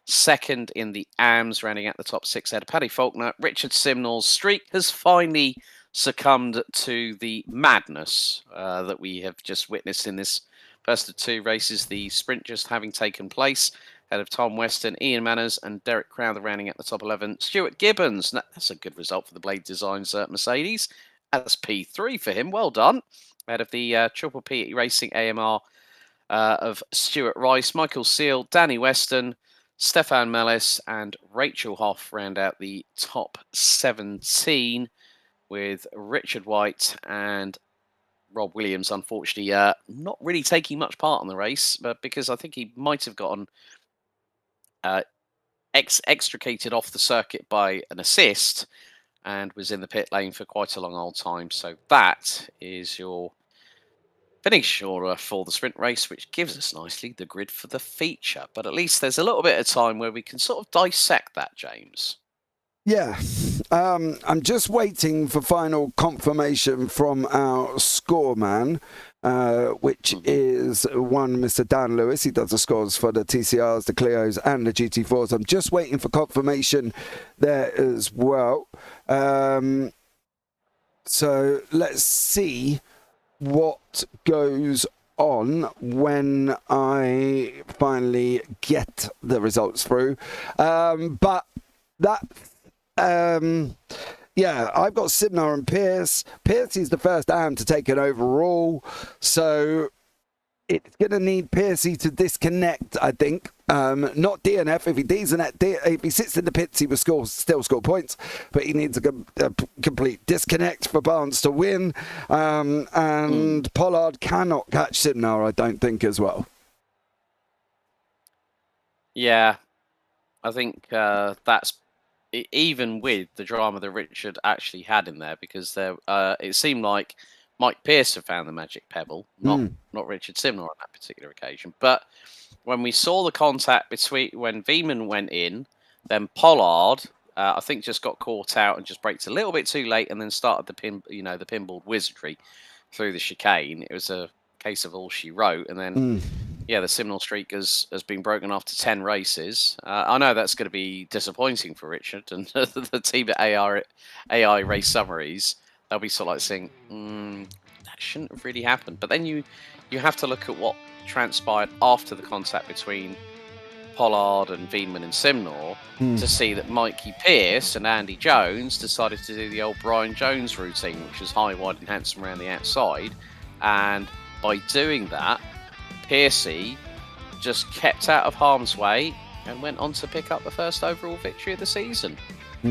2nd in the AMS, rounding out the top 6 ahead of Paddy Faulkner. Richard Simnar's streak has finally succumbed to the madness that we have just witnessed in this first of 2 races, the sprint just having taken place. ahead of Tom Weston, Ian Manners, and Derek Crowther rounding at the top 11. Stuart Gibbons, that's a good result for the Blade Designs Mercedes. That's P3 for him, well done. Ahead of the Triple P Racing AMR of Stuart Rice, Michael Seal, Danny Weston, Stefan Mellis, and Rachel Hoff round out the top 17, with Richard White and Rob Williams, unfortunately, not really taking much part in the race, but because I think he might have gotten extricated off the circuit by an assist and was in the pit lane for quite a long old time. So that is your finish order for the sprint race, which gives us nicely the grid for the feature. But at least there's a little bit of time where we can sort of dissect that, James. Yeah, I'm just waiting for final confirmation from our scoreman, which is one Mr. Dan Lewis. He does the scores for the TCRs, the Clios, and the GT4s. I'm just waiting for confirmation there as well. So let's see what goes on when I finally get the results through. But that... yeah, I've got Simnar and Pierce. Pierce is the first AM to take an overall, so it's going to need Piercy to disconnect, I think. Not DNF. If he sits in the pits, he will still score points, but he needs a complete disconnect for Barnes to win. And Pollard cannot catch Simnar, I don't think, as well. Yeah, I think that's even with the drama that Richard actually had in there, because there it seemed like Mike Pierce had found the magic pebble, not Richard Simnor on that particular occasion. But when we saw the contact between when Veman went in, then Pollard, I think, just got caught out and just braked a little bit too late, and then started the pinball wizardry through the chicane. It was a case of all she wrote, and then the Simnor streak has been broken after 10 races. I know that's going to be disappointing for Richard and the team at AI Race Summaries. They'll be sort of like saying, that shouldn't have really happened. But then you have to look at what transpired after the contact between Pollard and Veman and Simnor to see that Mikey Pierce and Andy Jones decided to do the old Brian Jones routine, which is high, wide and handsome around the outside. And by doing that, Piercy just kept out of harm's way and went on to pick up the first overall victory of the season.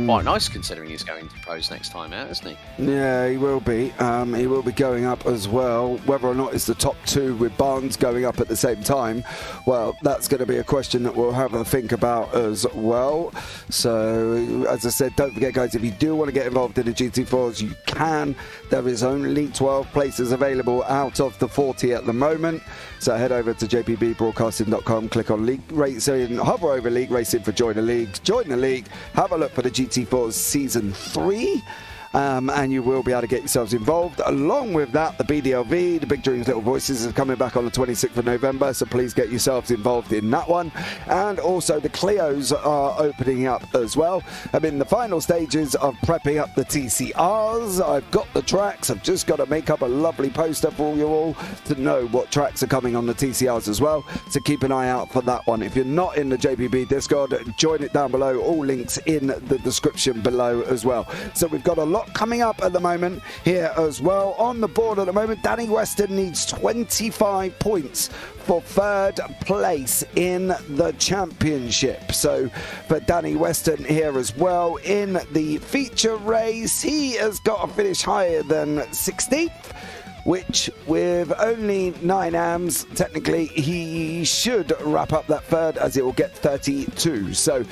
Quite nice, considering he's going to pros next time out, isn't he? Yeah, he will be. He will be going up as well. Whether or not it's the top two with Barnes going up at the same time, well, that's going to be a question that we'll have a think about as well. So, as I said, don't forget, guys, if you do want to get involved in the GT4s, you can. There is only 12 places available out of the 40 at the moment. So head over to JPBroadcasting.com, click on League Racing, hover over League Racing for Join the League. Join the League, have a look for the GT4's Season 3. And you will be able to get yourselves involved. Along with that, the BDLV, the Big Dreams Little Voices, is coming back on the 26th of November, so please get yourselves involved in that one. And also the Clios are opening up as well. I'm in the final stages of prepping up the TCRs. I've got the tracks. I've just got to make up a lovely poster for you all to know what tracks are coming on the TCRs as well, so keep an eye out for that one. If you're not in the JPB Discord, join it down below. All links in the description below as well. So we've got a lot coming up at the moment here as well. On the board at the moment, Danny Weston needs 25 points for third place in the championship. So for Danny Weston here as well in the feature race, he has got to finish higher than 16th, which with only 9 AMs, technically he should wrap up that third, as it will get 32. So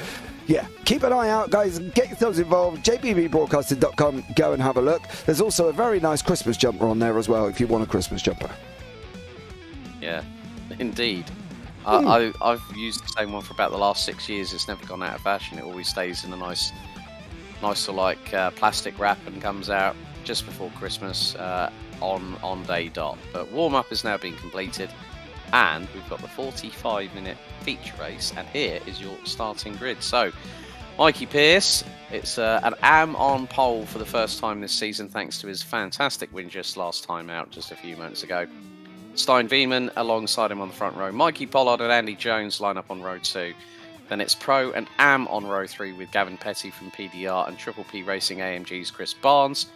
yeah, keep an eye out, guys, and get yourselves involved. JPBroadcasting.com, go and have a look. There's also a very nice Christmas jumper on there as well, if you want a Christmas jumper. Yeah, indeed. I've used the same one for about the last 6 years. It's never gone out of fashion. It always stays in a nice sort of like plastic wrap and comes out just before Christmas on day dot. But warm-up is now being completed, and we've got the 45-minute feature race, and here is your starting grid. So Mikey Pierce, it's an AM on pole for the first time this season, thanks to his fantastic win just last time out, just a few moments ago. Stein Veeman alongside him on the front row. Mikey Pollard and Andy Jones line up on row 2. Then it's Pro and Am on row 3 with Gavin Petty from PDR and Triple P Racing AMG's Chris Barnes.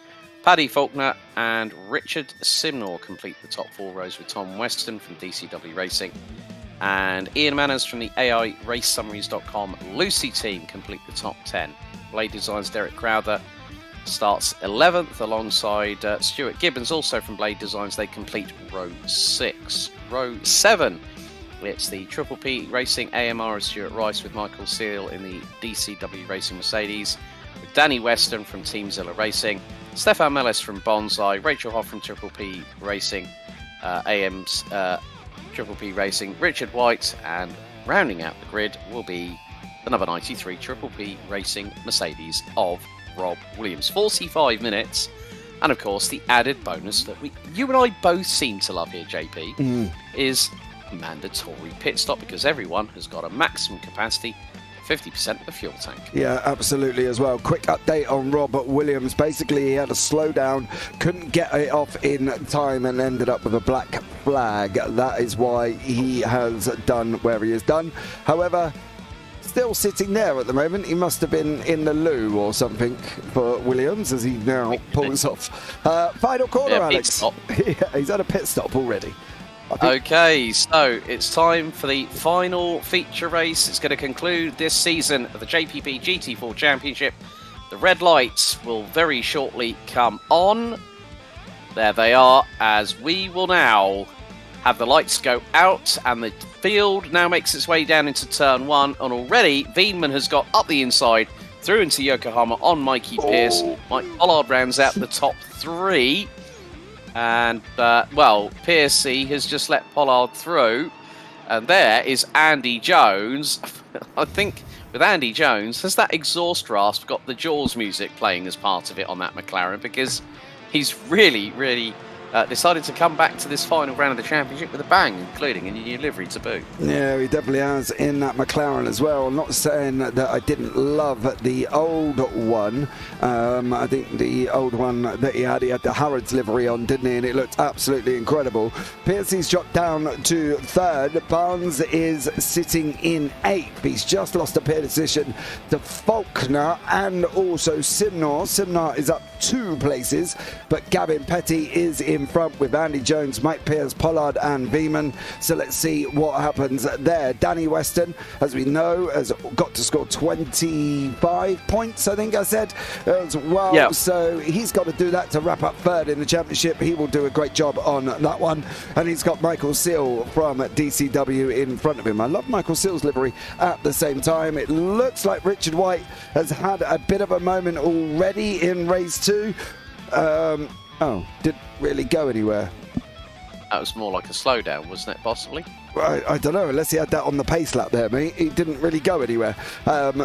Paddy Faulkner and Richard Simnor complete the top 4 rows with Tom Weston from DCW Racing. And Ian Manners from the AI RaceSummaries.com Lucy team complete the top 10. Blade Designs Derek Crowther starts 11th alongside Stuart Gibbons, also from Blade Designs. They complete row 6. Row 7, it's the Triple P Racing AMR of Stuart Rice with Michael Seal in the DCW Racing Mercedes, with Danny Weston from Team Zilla Racing, Stefan Mellis from Bonsai, Rachel Hoff from Triple P Racing, AM's Triple P Racing, Richard White, and rounding out the grid will be the number 93 Triple P Racing Mercedes of Rob Williams. 45 minutes, and of course the added bonus that you and I both seem to love here, JP, is a mandatory pit stop, because everyone has got a maximum capacity 50% of the fuel tank. Yeah, absolutely as well. Quick update on Robert Williams. Basically, he had a slowdown, couldn't get it off in time, and ended up with a black flag. That is why he has done where he has done. However, still sitting there at the moment. He must have been in the loo or something for Williams as he now pulls off. Final corner, yeah, Alex. Yeah, he's had a pit stop already. Okay, so it's time for the final feature race. It's going to conclude this season of the JPB GT4 Championship. The red lights will very shortly come on. There they are, as we will now have the lights go out, and the field now makes its way down into turn 1, and already Veenman has got up the inside through into Yokohama on Mikey Pierce. Mike Pollard rounds out the top 3, and Piercy has just let Pollard through, and there is Andy Jones. I think with Andy Jones, has that exhaust rasp got the Jaws music playing as part of it on that McLaren, because he's really decided to come back to this final round of the championship with a bang, including a new livery to boot. Yeah, he definitely has in that McLaren as well. I'm not saying that I didn't love the old one. I think the old one that he had the Harrods livery on, didn't he? And it looked absolutely incredible. Piercy's dropped down to 3rd. Barnes is sitting in 8th. He's just lost a position to Faulkner and also Simnor. Simnor is up 2 places, but Gavin Petty is in front with Andy Jones, Mike Pierce, Pollard and Veeman. So let's see what happens there. Danny Weston, as we know, has got to score 25 points, I think I said, as well. Yeah. So he's got to do that to wrap up 3rd in the championship. He will do a great job on that one. And he's got Michael Seal from DCW in front of him. I love Michael Seal's livery at the same time. It looks like Richard White has had a bit of a moment already in race 2. Didn't really go anywhere. That was more like a slowdown, wasn't it, possibly? I don't know, unless he had that on the pace lap there, mate. He didn't really go anywhere.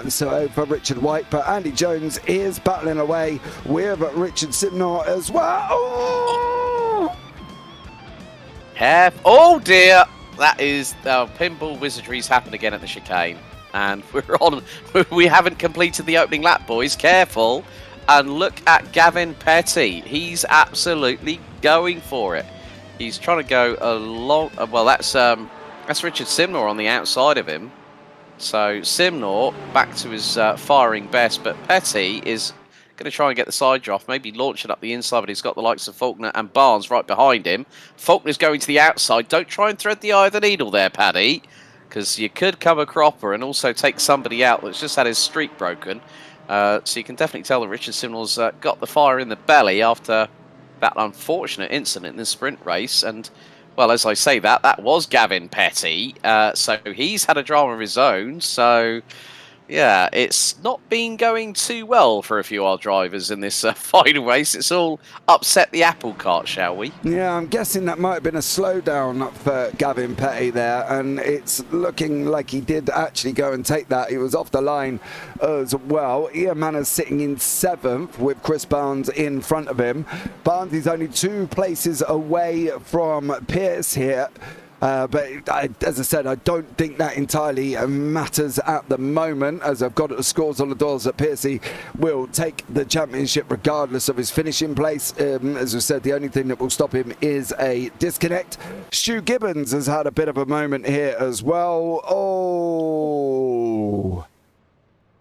So for Richard White, but Andy Jones is battling away with Richard Simnor as well. Oh! Oh dear! That is pinball wizardry's happened again at the chicane. And we haven't completed the opening lap, boys. Careful. And look at Gavin Petty. He's absolutely going for it. He's trying to go along. Well, that's Richard Simnor on the outside of him. So Simnor back to his firing best, but Petty is going to try and get the side draft, maybe launch it up the inside, but he's got the likes of Faulkner and Barnes right behind him. Faulkner's going to the outside. Don't try and thread the eye of the needle there, Paddy, because you could come a cropper and also take somebody out that's just had his streak broken. So you can definitely tell that Richard Simnor's got the fire in the belly after that unfortunate incident in the sprint race. And, well, as I say that was Gavin Petty. So he's had a drama of his own. So, yeah, it's not been going too well for a few of our drivers in this final race. It's all upset the apple cart, shall we? Yeah, I'm guessing that might have been a slowdown for Gavin Petty there, and it's looking like he did actually go and take that. He was off the line as well. Ian Manners sitting in 7th with Chris Barnes in front of him. Barnes is only 2 places away from Pierce here. As I said, I don't think that entirely matters at the moment, as I've got the scores on the doors that Piercy will take the championship regardless of his finishing place. As I said, the only thing that will stop him is a disconnect. Stu Gibbons has had a bit of a moment here as well. Oh,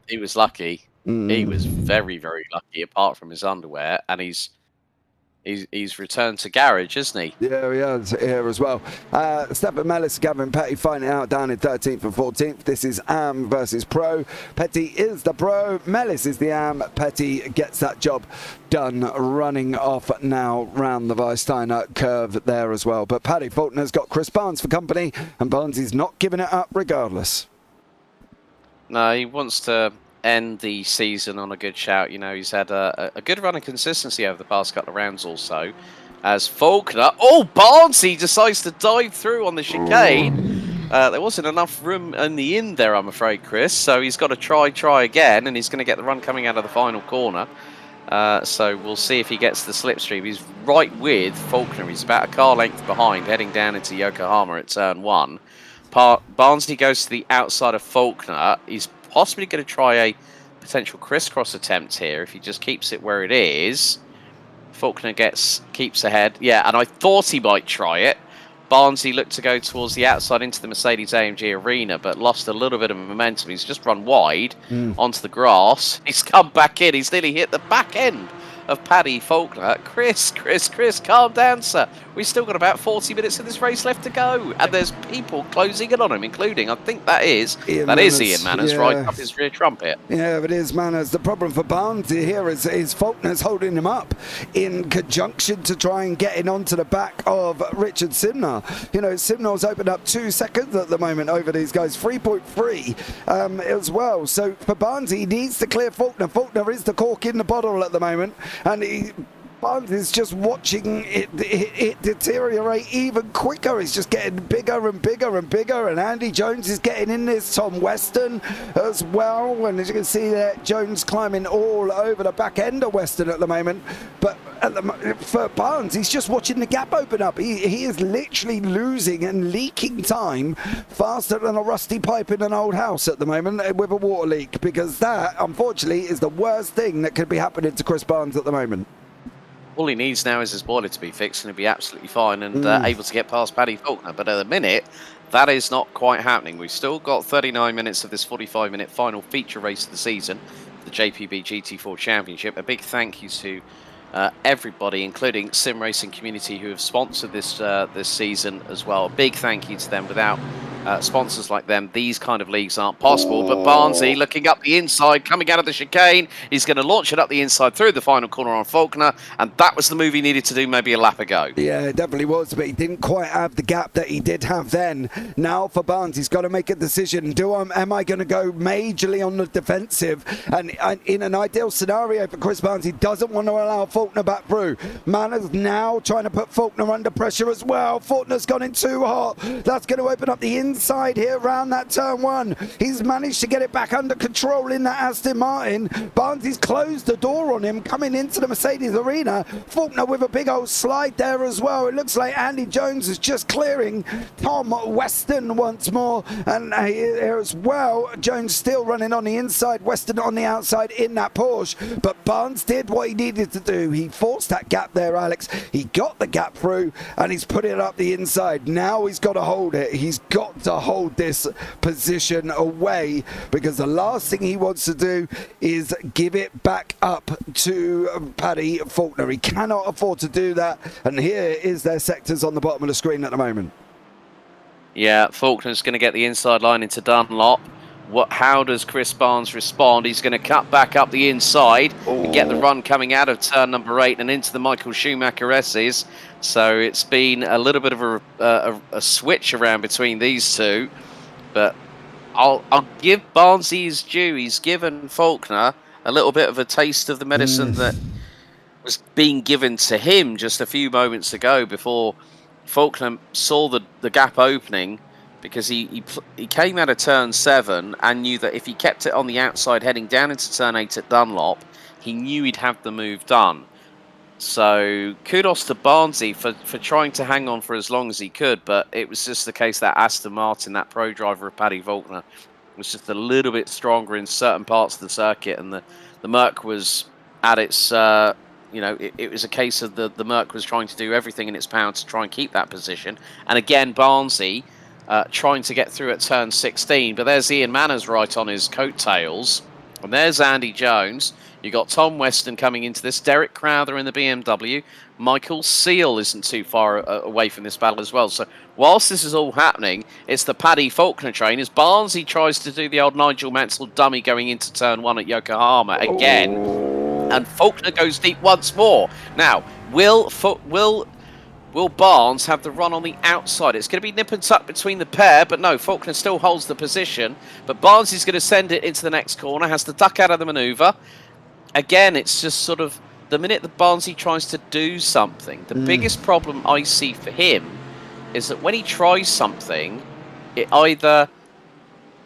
he was lucky. He was very, very lucky, apart from his underwear, and he's returned to garage, isn't he? Yeah, he is here as well. Stefan Mellis, Gavin Petty fighting out down in 13th and 14th. This is Am versus Pro. Petty is the Pro, Mellis is the Am. Petty gets that job done, running off now round the Weissteiner curve there as well. But Paddy Faulkner's got Chris Barnes for company, and Barnes is not giving it up regardless. No, he wants to end the season on a good shout. You know, he's had a good run of consistency over the past couple of rounds also. As Faulkner, Barnesy decides to dive through on the chicane. There wasn't enough room in the end there, I'm afraid, Chris. So he's got to try again, and he's going to get the run coming out of the final corner. So we'll see if he gets the slipstream. He's right with Faulkner. He's about a car length behind, heading down into Yokohama at turn 1. Barnsley goes to the outside of Faulkner. He's possibly going to try a potential crisscross attempt here if he just keeps it where it is. Faulkner keeps ahead. Yeah, and I thought he might try it. Barnsley looked to go towards the outside into the Mercedes-AMG arena, but lost a little bit of momentum. He's just run wide onto the grass. He's come back in. He's nearly hit the back end of Paddy Faulkner. Chris, calm down, sir. We've still got about 40 minutes of this race left to go, and there's people closing in on him, including, I think that is Ian Manners, yeah, right up his rear trumpet. Yeah, it is Manners. The problem for Barnes here is Faulkner's holding him up in conjunction to try and get in onto the back of Richard Simnar. You know, Simnar's opened up 2 seconds at the moment over these guys, 3.3 as well. So for Barnes, he needs to clear Faulkner. Faulkner is the cork in the bottle at the moment, and Barnes is just watching it deteriorate even quicker. It's just getting bigger and bigger and bigger, and Andy Jones is getting in this, Tom Weston as well, and as you can see there, Jones climbing all over the back end of Weston at the moment. But for Barnes, he's just watching the gap open up. He is literally losing and leaking time faster than a rusty pipe in an old house at the moment with a water leak, because that, unfortunately, is the worst thing that could be happening to Chris Barnes at the moment. All he needs now is his boiler to be fixed, and he'll be absolutely fine and able to get past Paddy Faulkner. But at the minute, that is not quite happening. We've still got 39 minutes of this 45-minute final feature race of the season, the JPB GT4 Championship. A big thank you to everybody, including Sim Racing Community, who have sponsored this this season as well. A big thank you to them. Without sponsors like them, these kind of leagues aren't possible. But Barnesy looking up the inside, coming out of the chicane. He's going to launch it up the inside through the final corner on Faulkner, and that was the move he needed to do maybe a lap ago. Yeah, it definitely was, but he didn't quite have the gap that he did have then. Now for Barnes, he's got to make a decision. Am I going to go majorly on the defensive? And in an ideal scenario for Chris Barnes, he doesn't want to allow Faulkner back through. Manners now trying to put Faulkner under pressure as well. Faulkner's gone in too hot. That's going to open up the inside here around that turn 1. He's managed to get it back under control in that Aston Martin. Barnes has closed the door on him coming into the Mercedes arena. Faulkner with a big old slide there as well. It looks like Andy Jones is just clearing Tom Weston once more, and here as well, Jones still running on the inside, Weston on the outside in that Porsche. But Barnes did what he needed to do. He forced that gap there, Alex. He got the gap through, and he's put it up the inside. Now he's got to hold it. He's got to hold this position away, because the last thing he wants to do is give it back up to Paddy Faulkner. He cannot afford to do that, and here is their sectors on the bottom of the screen at the moment. Yeah, Faulkner's going to get the inside line into Dunlop. How does Chris Barnes respond? He's going to cut back up the inside and get the run coming out of turn number 8 and into the Michael Schumacher S's. So it's been a little bit of a switch around between these two. But I'll give Barnes his due. He's given Faulkner a little bit of a taste of the medicine that was being given to him just a few moments ago, before Faulkner saw the gap opening, because he came out of turn 7 and knew that if he kept it on the outside heading down into turn 8 at Dunlop, he knew he'd have the move done. So kudos to Barnesy for trying to hang on for as long as he could, but it was just the case that Aston Martin, that pro driver of Paddy Faulkner, was just a little bit stronger in certain parts of the circuit, and the Merc was at its, it was a case of the Merc was trying to do everything in its power to try and keep that position. And again, Barnesy trying to get through at turn 16, but there's Ian Manners right on his coattails, and there's Andy Jones. You got Tom Weston coming into this, Derek Crowther in the BMW, Michael Seal isn't too far away from this battle as well. So whilst this is all happening, it's the Paddy Faulkner train as Barnesy tries to do the old Nigel Mansell dummy going into turn 1 at Yokohama again, and Faulkner goes deep once more. Now, will Barnes have the run on the outside? It's going to be nip and tuck between the pair, but no, Faulkner still holds the position, but Barnes is going to send it into the next corner, has to duck out of the manoeuvre. Again, it's just sort of the minute that Barnesy tries to do something, the biggest problem I see for him is that when he tries something, it either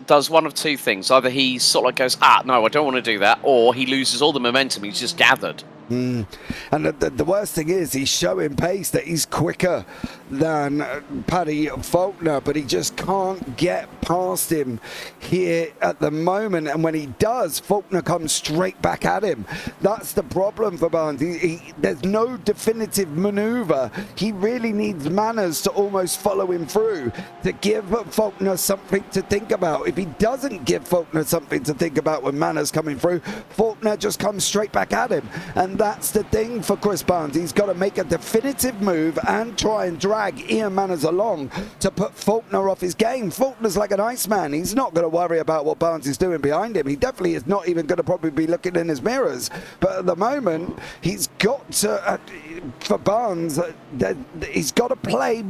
does one of two things. Either he sort of like goes, no, I don't want to do that, or he loses all the momentum he's just gathered. And the worst thing is he's showing pace, that he's quicker than Paddy Faulkner, but he just can't get past him here at the moment. And when he does, Faulkner comes straight back at him. That's the problem for Barnes. There's no definitive manoeuvre. He really needs Manners to almost follow him through to give Faulkner something to think about. If he doesn't give Faulkner something to think about when Manners coming through, Faulkner just comes straight back at him. And that's the thing for Chris Barnes. He's got to make a definitive move and try and drag Ian Manners along to put Faulkner off his game. Faulkner's like an Iceman. He's not going to worry about what Barnes is doing behind him. He definitely is not even going to probably be looking in his mirrors. But at the moment, he's got to, for Barnes, he's got to play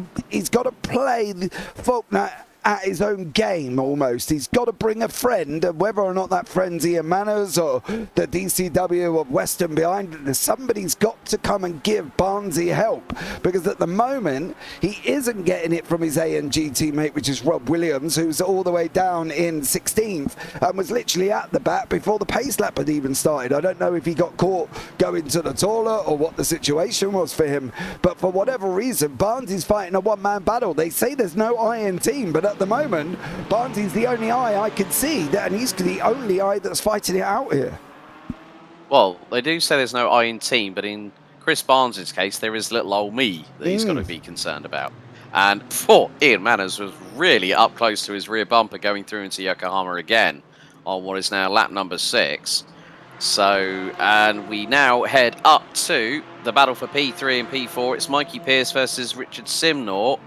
Faulkner at his own game almost. He's got to bring a friend, and whether or not that friend's Ian Manners or the DCW of Western behind it, somebody's got to come and give Barnesy help, because at the moment he isn't getting it from his AMG teammate, which is Rob Williams, who's all the way down in 16th and was literally at the back before the pace lap had even started. I don't know if he got caught going to the taller or what the situation was for him, but for whatever reason Barnesy's fighting a one-man battle. They say there's no I in team, but at the moment, Barnesy's the only eye I can see, and he's the only eye that's fighting it out here. Well, they do say there's no I in team, but in Chris Barnes' case, there is little old me that he's got to be concerned about. And Ian Manners was really up close to his rear bumper going through into Yokohama again on what is now lap number 6. So, and we now head up to the battle for P3 and P4. It's Mikey Pierce versus Richard Simnor.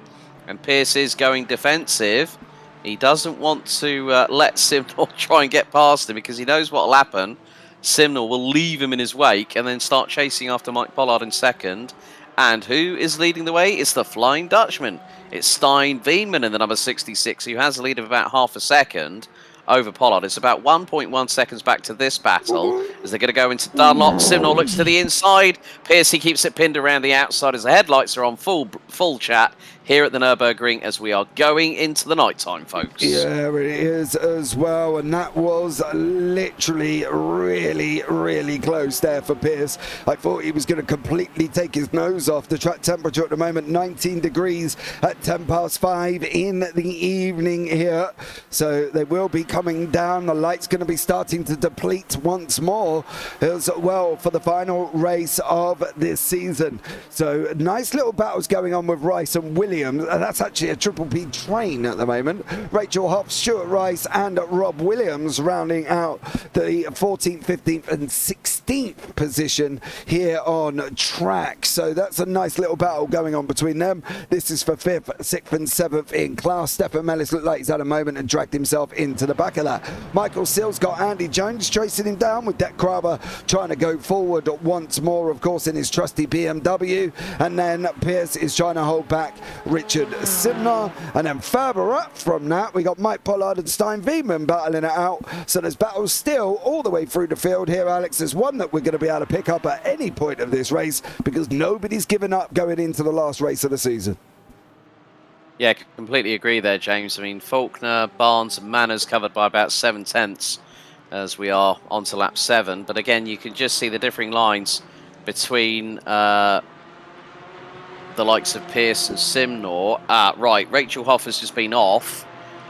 And Pierce is going defensive. He doesn't want to let Simnor try and get past him, because he knows what will happen. Simnor will leave him in his wake and then start chasing after Mike Pollard in second. And who is leading the way? It's the Flying Dutchman. It's Stein Veenman in the number 66, who has a lead of about half a second over Pollard. It's about 1.1 seconds back to this battle as they're going to go into Dunlop. Simnor looks to the inside. Pierce, he keeps it pinned around the outside as the headlights are on full chat here at the Nurburgring as we are going into the nighttime, folks. Yeah, it is as well, and that was literally really close there for Pierce. I thought he was going to completely take his nose off. The track temperature at the moment 19 degrees at 5:10 in the evening here, so they will be coming down. The light's going to be starting to deplete once more as well for the final race of this season. So nice little battles going on with Rice and Williams. That's actually a Triple P train at the moment. Rachel Hoff, Stuart Rice and Rob Williams rounding out the 14th, 15th and 16th position here on track. So that's a nice little battle going on between them. This is for 5th, 6th and 7th in class. Stefan Mellis looked like he's had a moment and dragged himself into the back of that. Michael Seal's got Andy Jones chasing him down, with Deck Kraber trying to go forward once more, of course, in his trusty BMW. And then Pierce is trying to hold back Richard Simnor, and then further up from that we got Mike Pollard and Stein Veenman battling it out. So there's battles still all the way through the field here, Alex. There's one that we're going to be able to pick up at any point of this race, because nobody's given up going into the last race of the season. Yeah, completely agree there, James. I mean, Faulkner, Barnes and Manners covered by about 7/10 as we are on to lap 7, but again you can just see the differing lines between the likes of Pierce and Simnor. Right, Rachel Hoff has just been off,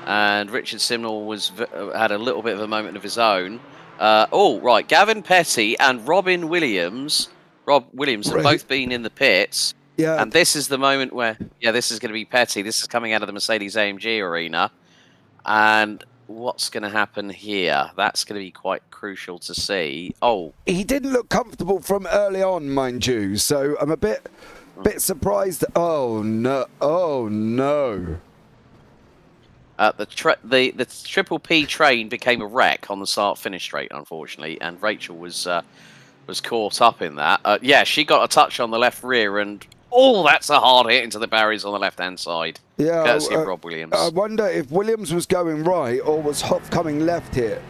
and Richard Simnor had a little bit of a moment of his own. Right, Gavin Petty and Rob Williams have both been in the pits. Yeah. And this is the moment where, this is going to be Petty. This is coming out of the Mercedes-AMG arena. And what's going to happen here? That's going to be quite crucial to see. He didn't look comfortable from early on, mind you. So I'm a bit surprised. Oh, no. The Triple P train became a wreck on the start-finish straight, unfortunately, and Rachel was caught up in that. She got a touch on the left rear, and that's a hard hit into the barriers on the left-hand side. Yeah, courtesy of Rob Williams. I wonder if Williams was going right or was Hoff coming left here.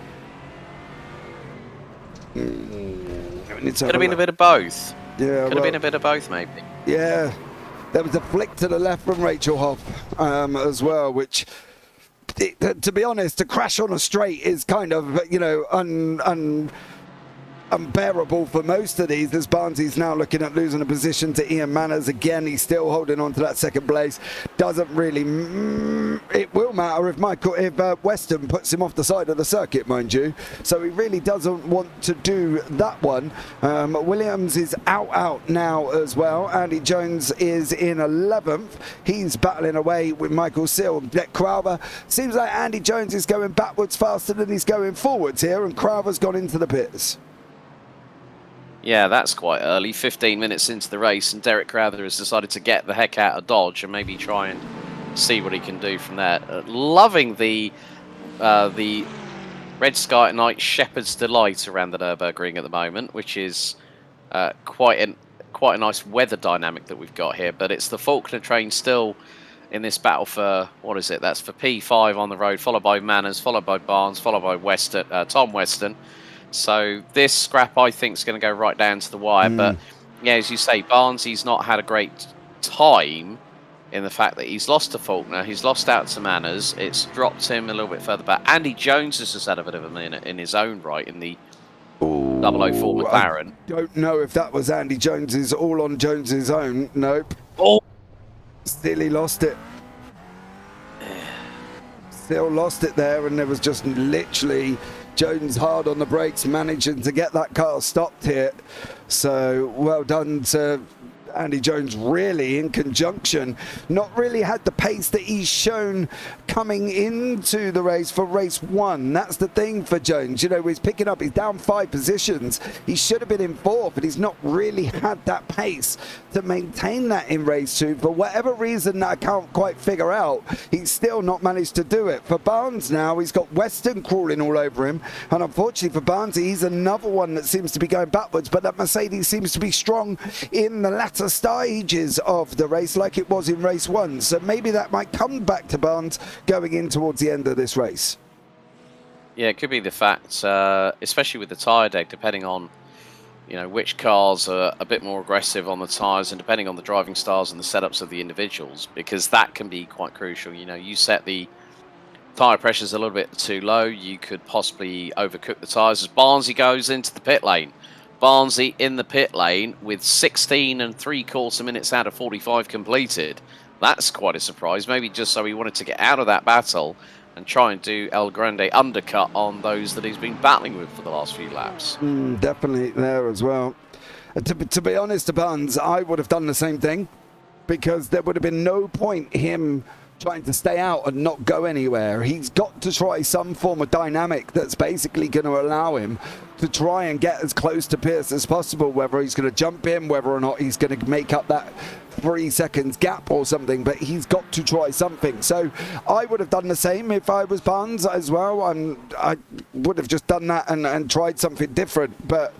Could have been a bit of both. Yeah, could have been a bit of both, maybe. Yeah, there was a flick to the left from Rachel Hoff as well, which, to be honest, to crash on a straight is kind of, unbearable for most of these, as Barnsley's now looking at losing a position to Ian Manners. Again, he's still holding on to that second place. Doesn't really... it will matter if Weston puts him off the side of the circuit, mind you. So he really doesn't want to do that one. Williams is out now as well. Andy Jones is in 11th. He's battling away with Michael Seal. Brett Crowther. Seems like Andy Jones is going backwards faster than he's going forwards here, and Crowther's gone into the pits. Yeah, that's quite early. 15 minutes into the race, and Derek Crowther has decided to get the heck out of Dodge and maybe try and see what he can do from there. Loving the Red Sky at Night Shepherd's Delight around the Nurburgring at the moment, which is quite a nice weather dynamic that we've got here. But it's the Faulkner train still in this battle for, what is it? That's for P5 on the road, followed by Manners, followed by Barnes, followed by Tom Weston. So this scrap, I think, is going to go right down to the wire. But, as you say, Barnes, he's not had a great time in the fact that he's lost to Faulkner. He's lost out to Manners. It's dropped him a little bit further back. Andy Jones has just had a bit of a minute in his own right in the 004 McLaren. I don't know if that was Andy Jones's all on Jones's own. Nope. Still he lost it. Still lost it there, and there was just literally... Jones hard on the brakes, managing to get that car stopped here. So well done to Andy Jones, really, in conjunction. Not really had the pace that he's shown coming into the race for race one. That's the thing for Jones. He's picking up, he's down 5 positions. He should have been in 4th, but he's not really had that pace to maintain that in race 2. For whatever reason that I can't quite figure out, he's still not managed to do it. For Barnes now, he's got Weston crawling all over him. And unfortunately for Barnes, he's another one that seems to be going backwards. But that Mercedes seems to be strong in the latter stages of the race, like it was in race 1. So maybe that might come back to Barnes going in towards the end of this race. Yeah, it could be the fact, especially with the tyre deck, depending on which cars are a bit more aggressive on the tyres, and depending on the driving styles and the setups of the individuals, because that can be quite crucial. You set the tyre pressures a little bit too low, you could possibly overcook the tyres. As Barnsley goes into the pit lane, Barnsley in the pit lane with 16 3/4 minutes out of 45 completed. That's quite a surprise. Maybe just so he wanted to get out of that battle and try and do El Grande undercut on those that he's been battling with for the last few laps. Definitely there as well. To be honest to Barnes, I would have done the same thing, because there would have been no point him trying to stay out and not go anywhere. He's got to try some form of dynamic that's basically going to allow him to try and get as close to Pierce as possible, whether he's going to jump in, whether or not he's going to make up that 3 seconds gap or something, but he's got to try something. So I would have done the same if I was Barnes as well. I would have just done that and tried something different, but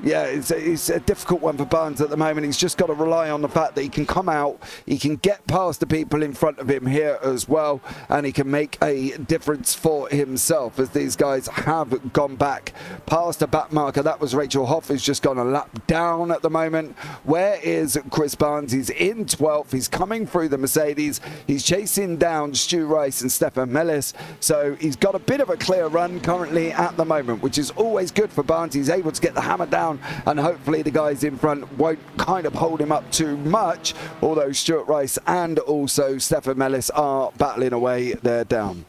yeah, it's a difficult one for Barnes at the moment. He's just got to rely on the fact that he can come out, he can get past the people in front of him here as well, and he can make a difference for himself, as these guys have gone back past the back marker. That was Rachel Hoff, who's just gone a lap down at the moment. Where is Chris Barnes? He's in 12th. He's coming through the Mercedes. He's chasing down Stu Rice and Stefan Mellis. So he's got a bit of a clear run currently at the moment, which is always good for Barnes. He's able to get the hammer down down, and hopefully the guys in front won't kind of hold him up too much, although Stuart Rice and also Stefan Mellis are battling away. They're down.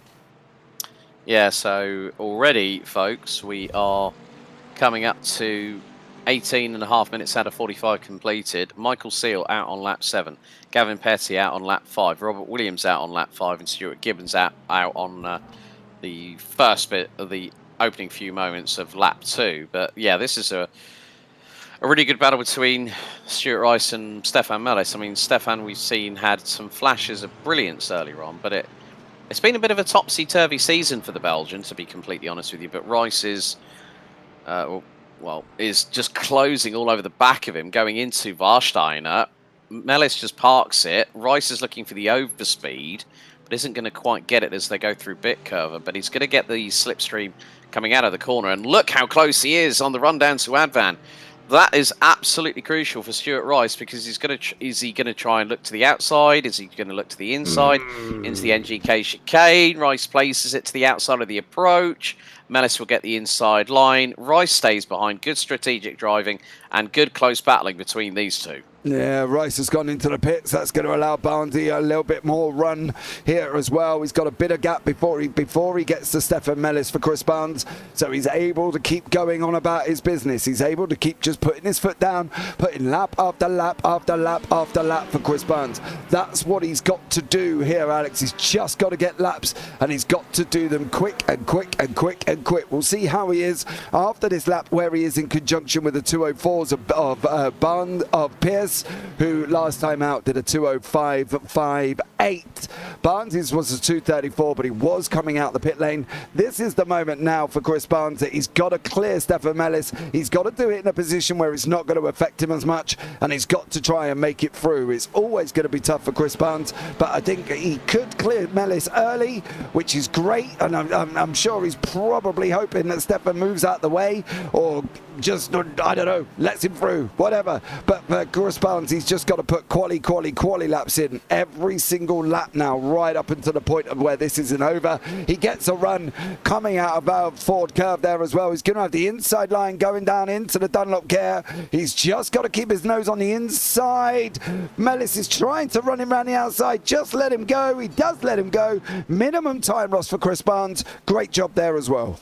Yeah, so already, folks, we are coming up to 18.5 minutes out of 45 completed. Michael Seal out on lap 7. Gavin Petty out on lap 5. Robert Williams out on lap 5. And Stuart Gibbons out on the first bit of the opening few moments of lap 2. But yeah, this is a really good battle between Stuart Rice and Stefan Mellis. I mean, Stefan, we've seen, had some flashes of brilliance earlier on, but it's been a bit of a topsy-turvy season for the Belgian, to be completely honest with you. But Rice is... is just closing all over the back of him, going into Warsteiner. Mellis just parks it. Rice is looking for the overspeed, but isn't going to quite get it as they go through Bitcover. But he's going to get the slipstream coming out of the corner. And look how close he is on the run down to Advan. That is absolutely crucial for Stuart Rice, because is he going to try and look to the outside? Is he going to look to the inside, into the NGK chicane? Rice places it to the outside of the approach. Mellis will get the inside line. Rice stays behind. Good strategic driving and good close battling between these two. Yeah, Rice has gone into the pits. That's going to allow Barnesy a little bit more run here as well. He's got a bit of gap before he gets to Stefan Mellis for Chris Barnes. So he's able to keep going on about his business. He's able to keep just putting his foot down, putting lap after lap after lap after lap for Chris Barnes. That's what he's got to do here, Alex. He's just got to get laps, and he's got to do them quick and quick and quick and quick. We'll see how he is after this lap, where he is in conjunction with the 204s of Pierce, who last time out did a 205.58. Barnes was a 234, but he was coming out the pit lane. This is the moment now for Chris Barnes that he's got to clear Stefan Mellis. He's got to do it in a position where it's not going to affect him as much, and he's got to try and make it through. It's always going to be tough for Chris Barnes, but I think he could clear Mellis early, which is great, and I'm sure he's probably hoping that Stefan moves out the way, or just, I don't know, lets him through, whatever. But for Chris Barnes, he's just got to put quali laps in every single lap now, right up until the point of where this isn't over. He gets a run coming out of our Ford curve there as well. He's going to have the inside line going down into the Dunlop gear. He's just got to keep his nose on the inside. Mellis is trying to run him around the outside. Just let him go. He does let him go. Minimum time loss for Chris Barnes. Great job there as well.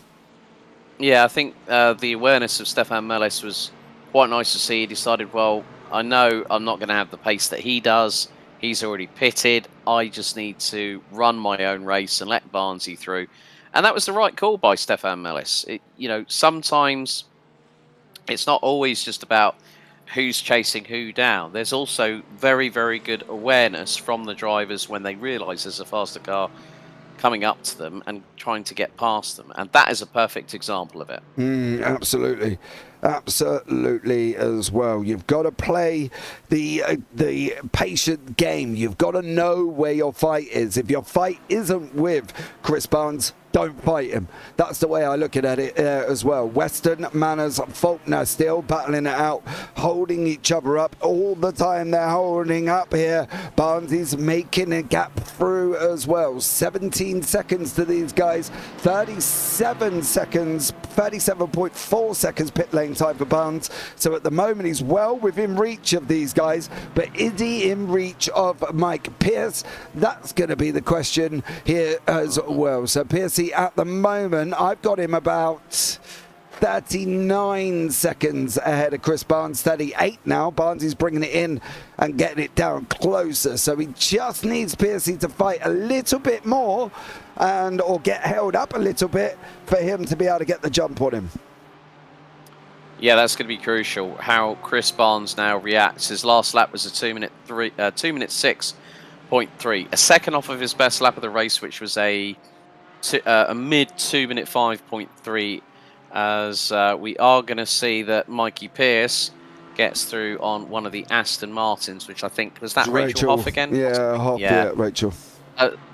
Yeah, I think the awareness of Stefan Mellis was quite nice to see. He decided, well, I know I'm not going to have the pace that he does. He's already pitted. I just need to run my own race and let Barnesy through. And that was the right call by Stefan Mellis. Sometimes it's not always just about who's chasing who down. There's also very, very good awareness from the drivers when they realise there's a faster car coming up to them and trying to get past them, and that is a perfect example of it. Absolutely as well. You've got to play the patient game. You've got to know where your fight is. If your fight isn't with Chris Barnes, don't fight him. That's the way I look at it as well. Weston, Manners, Faulkner still battling it out, holding each other up all the time. They're holding up here. Barnes is making a gap through as well. 17 seconds to these guys. 37.4 seconds pit lane time for Barnes. So at the moment he's well within reach of these guys, but is he in reach of Mike Pierce? That's going to be the question here as well. So Pierce, at the moment, I've got him about 39 seconds ahead of Chris Barnes. 38 now. Barnes is bringing it in and getting it down closer. So he just needs Piercy to fight a little bit more or get held up a little bit for him to be able to get the jump on him. Yeah, that's going to be crucial, how Chris Barnes now reacts. His last lap was a 2 minute 6.3, a second off of his best lap of the race, which was a mid 2 minute 5.3, as we are going to see that Mikey Pierce gets through on one of the Aston Martins, which I think was that Rachel Hoff again. Yeah, Hoff, yeah, Rachel.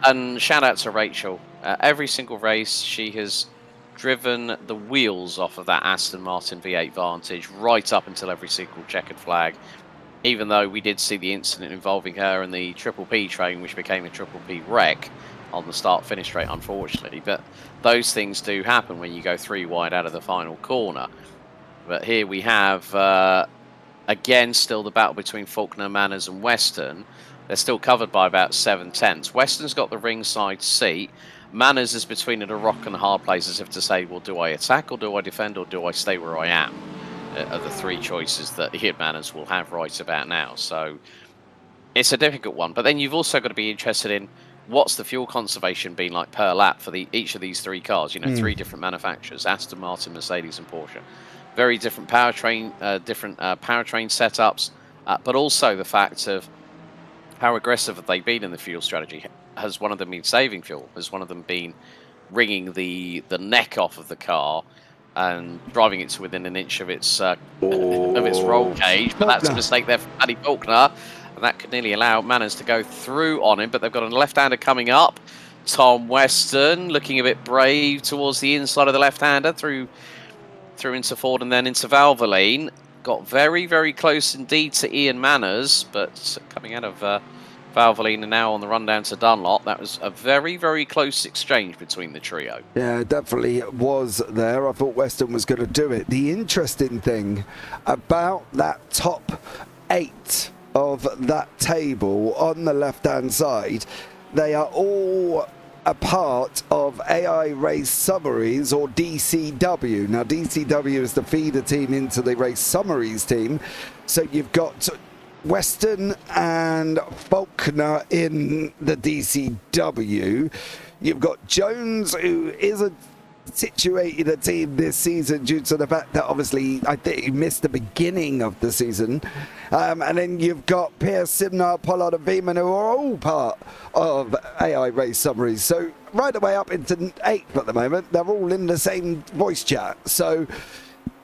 And shout out to Rachel. Every single race she has driven the wheels off of that Aston Martin V8 Vantage right up until every single checkered flag, even though we did see the incident involving her and the Triple P train, which became a Triple P wreck on the start-finish straight, unfortunately. But those things do happen when you go 3 wide out of the final corner. But here we have, again, still the battle between Faulkner, Manners and Weston. They're still covered by about 7/10. Weston's got the ringside seat. Manners is between a rock and a hard place, as if to say, well, do I attack or do I defend or do I stay where I am? Are the three choices that Ian Manners will have right about now. So it's a difficult one. But then you've also got to be interested in what's the fuel conservation been like per lap for each of these three cars. You know, three different manufacturers, Aston Martin, Mercedes and Porsche. Very different powertrain setups, but also the fact of how aggressive have they been in the fuel strategy. Has one of them been saving fuel? Has one of them been wringing the neck off of the car and driving it to within an inch of its roll cage? But that's a mistake there for Paddy Faulkner, and that could nearly allow Manners to go through on him. But they've got a left-hander coming up. Tom Weston looking a bit brave towards the inside of the left-hander through into Ford and then into Valvoline. Got very, very close indeed to Ian Manners, but coming out of Valvoline and now on the run down to Dunlop. That was a very, very close exchange between the trio. Yeah, definitely was there. I thought Weston was going to do it. The interesting thing about that top 8 of that table on the left-hand side, they are all a part of AI Race Summaries, or DCW. Now, DCW is the feeder team into the Race Summaries team. So you've got Weston and Faulkner in the DCW. You've got Jones, who isn't situated a team this season due to the fact that obviously I think he missed the beginning of the season. And then you've got Pierce, Simnar, Pollard and Veman, who are all part of AI Race Summaries. So right away up into 8th at the moment, they're all in the same voice chat. So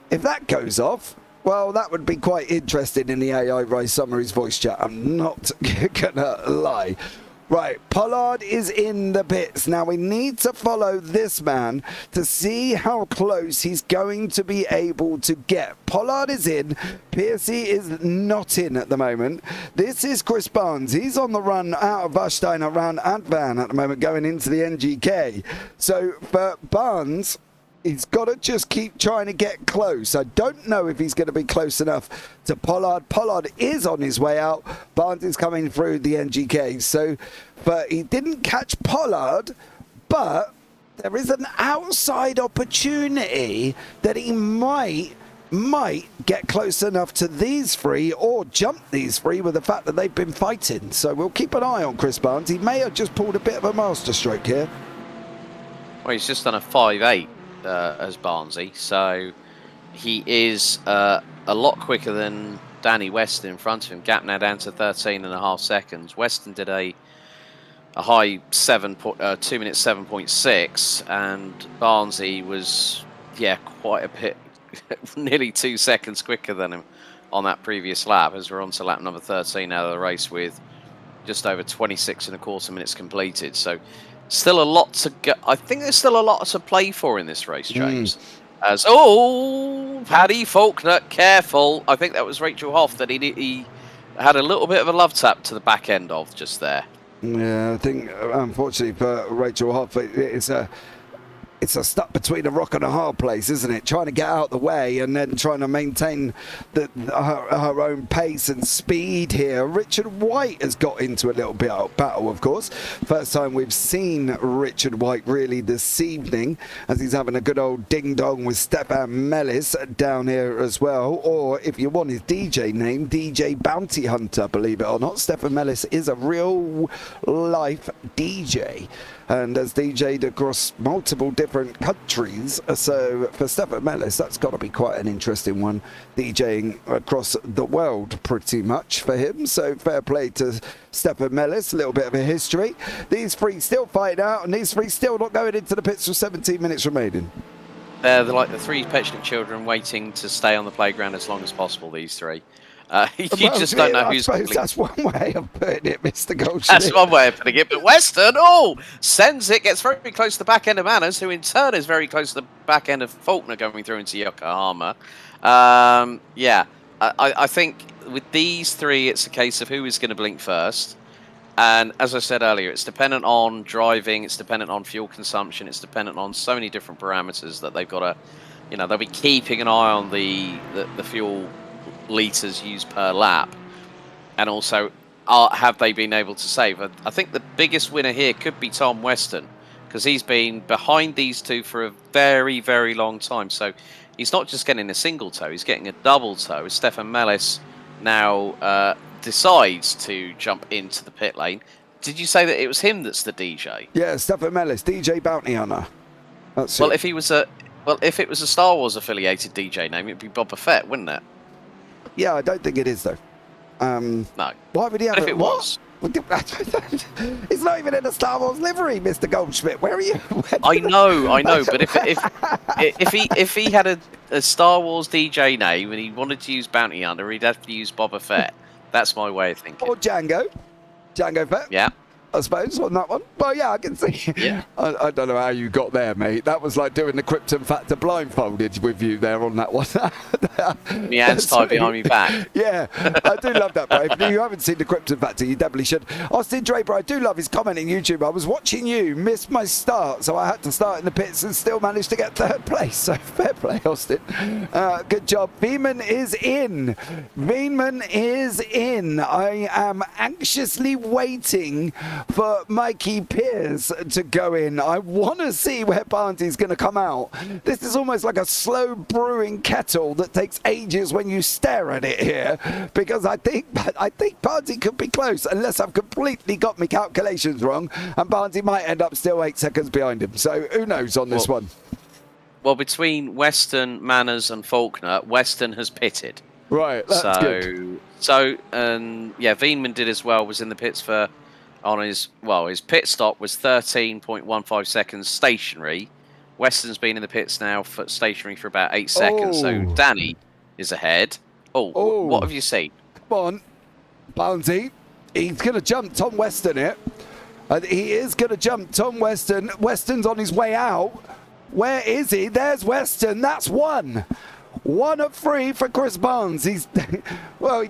if that goes off, well, that would be quite interesting in the AI Race Summaries voice chat. I'm not gonna lie. Right, Pollard is in the pits. Now we need to follow this man to see how close he's going to be able to get. Pollard is in, Piercy is not in at the moment. This is Chris Barnes. He's on the run out of Vashstein around Advan at the moment, going into the NGK. So for Barnes, he's got to just keep trying to get close. I don't know if he's going to be close enough to Pollard. Pollard is on his way out. Barnes is coming through the NGK. So, but he didn't catch Pollard, but there is an outside opportunity that he might get close enough to these three or jump these three with the fact that they've been fighting. So we'll keep an eye on Chris Barnes. He may have just pulled a bit of a master stroke here. Well, he's just done a 5.8. As Barnesy, so he is a lot quicker than Danny Weston in front of him. Gap now down to 13.5 seconds. Weston did a high 2 minutes 7.6, and Barnesy was quite a bit, nearly 2 seconds quicker than him on that previous lap. As we're on to lap number 13 out of the race with just over 26.25 minutes completed. So still a lot to go. I think there's still a lot to play for in this race, James. As Paddy Faulkner, careful. I think that was Rachel Hoff that he had a little bit of a love tap to the back end of just there. Yeah, I think unfortunately for Rachel Hoff, it's a stuck between a rock and a hard place, isn't it? Trying to get out the way and then trying to maintain her own pace and speed here. Richard White has got into a little bit of battle, of course. First time we've seen Richard White really this evening, as he's having a good old ding-dong with Stefan Mellis down here as well. Or if you want his DJ name, DJ Bounty Hunter, believe it or not. Stefan Mellis is a real-life DJ and has DJ'd across multiple different countries. So for Stefan Mellis, that's got to be quite an interesting one, DJing across the world pretty much for him. So fair play to Stefan Mellis, a little bit of a history. These three still fighting out, and these three still not going into the pits with 17 minutes remaining. They're like the three petulant children waiting to stay on the playground as long as possible, these three. You just don't know who's going to... That's one way of putting it, Mr. Goldschmidt. That's one way of putting it. But Weston, sends it, gets very close to the back end of Manners, who in turn is very close to the back end of Faulkner going through into Yokohama. I think with these three, it's a case of who is going to blink first. And as I said earlier, it's dependent on driving, it's dependent on fuel consumption, it's dependent on so many different parameters that they've got to you know, they'll be keeping an eye on the fuel litres used per lap, and also have they been able to save. I think the biggest winner here could be Tom Weston, because he's been behind these two for a very, very long time. So he's not just getting a single tow, he's getting a double tow. Stefan Mellis now decides to jump into the pit lane. Did you say that it was him that's the DJ? Yeah, Stefan Mellis, DJ Bounty Hunter. That's well, it. if it was a Star Wars affiliated DJ name, it'd be Boba Fett, wouldn't it? Yeah, I don't think it is though. No. Why would he have But if it? it What? was. It's not even in a Star Wars livery, Mr. Goldschmidt. Where are you? I know, but if he had a Star Wars DJ name and he wanted to use Bounty Hunter, he'd have to use Boba Fett. That's my way of thinking. Or Django Fett. Yeah. I suppose, on that one. Well, yeah, I can see. Yeah. I don't know how you got there, mate. That was like doing the Krypton Factor blindfolded with you there on that one. My hands tied behind me back. Yeah, I do love that, bro. If you haven't seen the Krypton Factor, you definitely should. Austin Draper, I do love his comment in YouTube. I was watching you, missed my start, so I had to start in the pits and still managed to get third place. So fair play, Austin. Good job. Veenman is in. I am anxiously waiting for Mikey Pierce to go in. I want to see where Barnsley's going to come out. This is almost like a slow brewing kettle that takes ages when you stare at it here, because I think Barnsley could be close, unless I've completely got my calculations wrong, and Barnsley might end up still 8 seconds behind him. So who knows on this one? Well, between Weston, Manners and Faulkner, Weston has pitted. Right, that's good. Veenman did as well, was in the pits for... his pit stop was 13.15 seconds stationary. Weston's been in the pits now for stationary for about 8 seconds. So Danny is ahead. What have you seen? Come on, Bounty. He's going to jump Tom Weston here. He is going to jump Tom Weston. Weston's on his way out. Where is he? There's Weston. That's one. 1 of 3 for Chris Barnes. He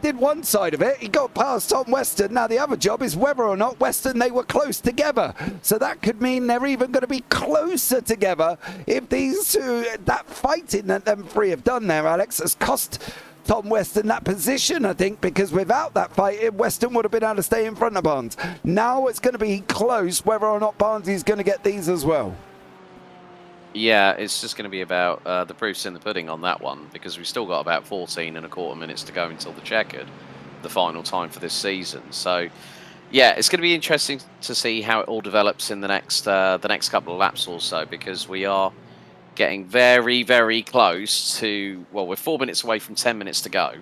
did one side of it. He got past Tom Weston. Now the other job is whether or not Weston, they were close together. So that could mean they're even going to be closer together if these two, that fighting that them three have done there, Alex, has cost Tom Weston that position, I think, because without that fight, Weston would have been able to stay in front of Barnes. Now it's going to be close whether or not Barnes is going to get these as well. Yeah, it's just going to be about the proof's in the pudding on that one, because we've still got about 14 and a quarter minutes to go until the checkered, the final time for this season. So, yeah, it's going to be interesting to see how it all develops in the next couple of laps or so, because we are getting very, very close to, well, we're 4 minutes away from 10 minutes to go.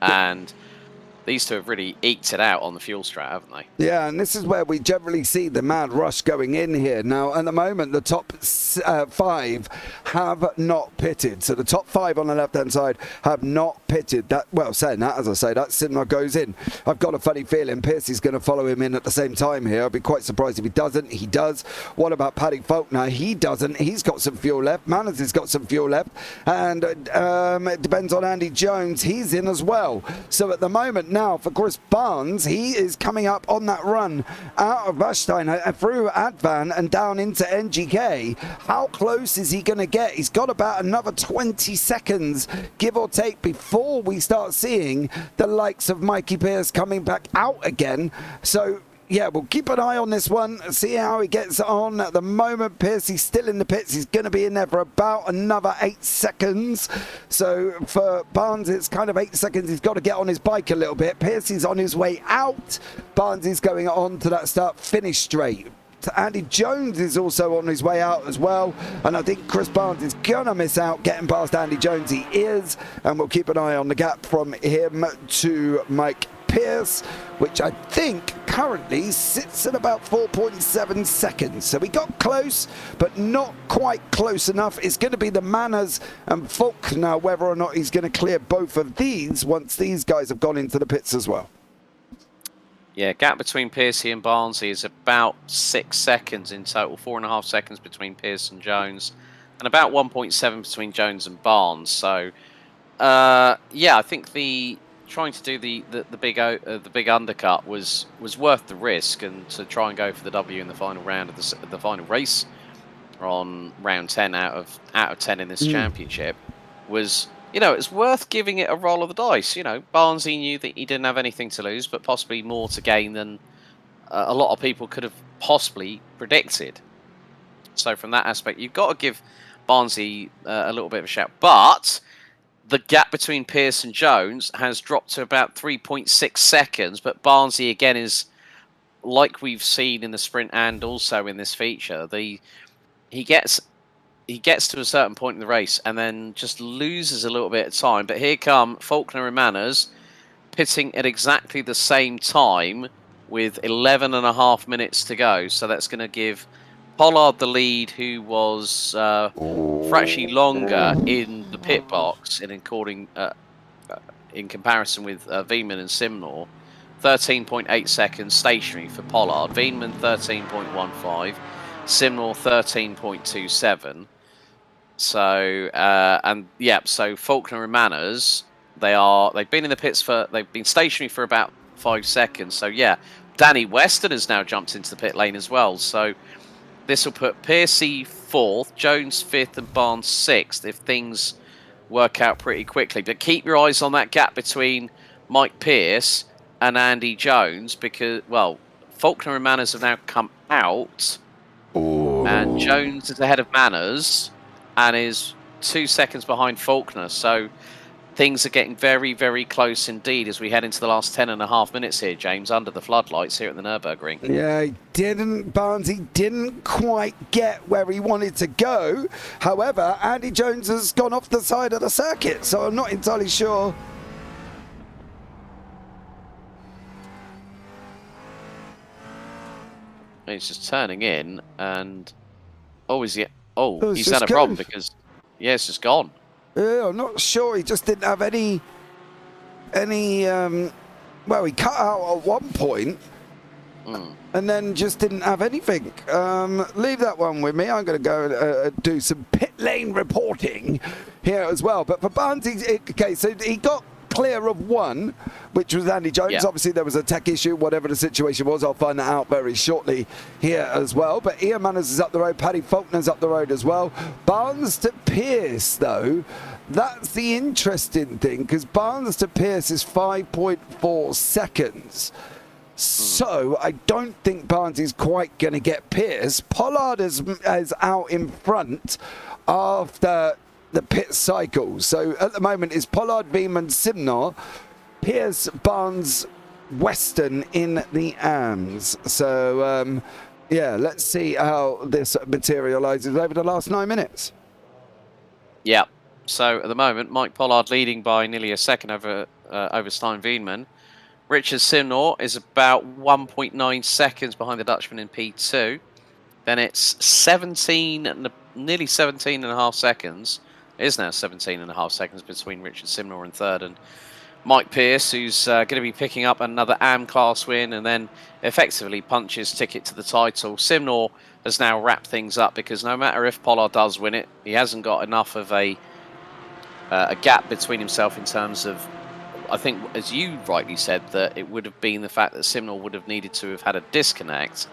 And these two have really eked it out on the fuel strat, haven't they? Yeah, and this is where we generally see the mad rush going in here. Now, at the moment, the top 5 have not pitted. So the top 5 on the left-hand side have not pitted. Saying that, as I say, that Sinma goes in. I've got a funny feeling Piercy's going to follow him in at the same time here. I'd be quite surprised if he doesn't. He does. What about Paddy Faulkner? He doesn't. He's got some fuel left. Manners has got some fuel left. And it depends on Andy Jones. He's in as well. So at the moment, now for Chris Barnes, he is coming up on that run out of Vashstein through Advan and down into NGK. How close is he going to get? He's got about another 20 seconds, give or take, before we start seeing the likes of Mikey Pierce coming back out again. So yeah, we'll keep an eye on this one, see how he gets on. At the moment, Piercy's still in the pits. He's going to be in there for about another 8 seconds. So for Barnes, it's kind of 8 seconds. He's got to get on his bike a little bit. Piercy's on his way out. Barnes is going on to that start-finish straight. Andy Jones is also on his way out as well, and I think Chris Barnes is gonna miss out getting past Andy Jones. He is, and we'll keep an eye on the gap from him to Mike Pierce, which I think currently sits at about 4.7 seconds. So we got close, but not quite close enough. It's going to be the Manners and Faulkner, whether or not he's going to clear both of these once these guys have gone into the pits as well. Yeah, gap between Piercy and Barnsley is about 6 seconds in total, 4.5 seconds between Pierce and Jones, and about 1.7 between Jones and Barnes. So, yeah, I think trying to do the big undercut was worth the risk, and to try and go for the W in the final round of the final race, on round 10 out of 10 in this championship was, it's worth giving it a roll of the dice. Barnsley knew that he didn't have anything to lose, but possibly more to gain than a lot of people could have possibly predicted. So from that aspect, you've got to give Barnsley a little bit of a shout. But the gap between Pearce and Jones has dropped to about 3.6 seconds. But Barnsley, again, is, like we've seen in the sprint and also in this feature, he gets to a certain point in the race and then just loses a little bit of time. But here come Faulkner and Manners pitting at exactly the same time with 11.5 minutes to go. So that's going to give Pollard the lead, who was fractionally longer in the pit box in comparison with Veeman and Simnor. 13.8 seconds stationary for Pollard. Veeman 13.15. Simnor 13.27. So Faulkner and Manners, they've been in the pits they've been stationary for about 5 seconds. So yeah, Danny Weston has now jumped into the pit lane as well. So this will put Piercy 4th, Jones 5th, and Barnes 6th if things work out pretty quickly. But keep your eyes on that gap between Mike Pierce and Andy Jones, because, well, Faulkner and Manners have now come out. And Jones is ahead of Manners and is 2 seconds behind Faulkner. So things are getting very, very close indeed as we head into the last 10.5 minutes here, James, under the floodlights here at the Nurburgring. Yeah, Barnsley didn't quite get where he wanted to go. However, Andy Jones has gone off the side of the circuit, so I'm not entirely sure. He's just turning in and... he's just had a problem because... Yeah, it's just gone. Yeah, I'm not sure. He just didn't have any. Well, he cut out at one point, and then just didn't have anything. Leave that one with me. I'm going to go do some pit lane reporting here as well. But for Barnsley, okay, so he got clear of one, which was Andy Jones. Yeah. Obviously, there was a tech issue, whatever the situation was. I'll find that out very shortly here as well. But Ian Manners is up the road. Paddy Faulkner's up the road as well. Barnes to Pierce, though, that's the interesting thing, because Barnes to Pierce is 5.4 seconds. So I don't think Barnes is quite going to get Pierce. Pollard is out in front after the pit cycle. So at the moment is Pollard, Veeman, Simnor, Pierce, Barnes, Weston in the AMS. So yeah, let's see how this materialises over the last 9 minutes. Yeah. So at the moment, Mike Pollard leading by nearly a second over Stein Veeman. Richard Simnor is about 1.9 seconds behind the Dutchman in P2. Then it's nearly 17.5 seconds. It is now 17.5 seconds between Richard Simnor in third and Mike Pierce, who's going to be picking up another AM class win and then effectively punches ticket to the title. Simnor has now wrapped things up because no matter if Pollard does win it, he hasn't got enough of a gap between himself in terms of, I think, as you rightly said, that it would have been the fact that Simnor would have needed to have had a disconnect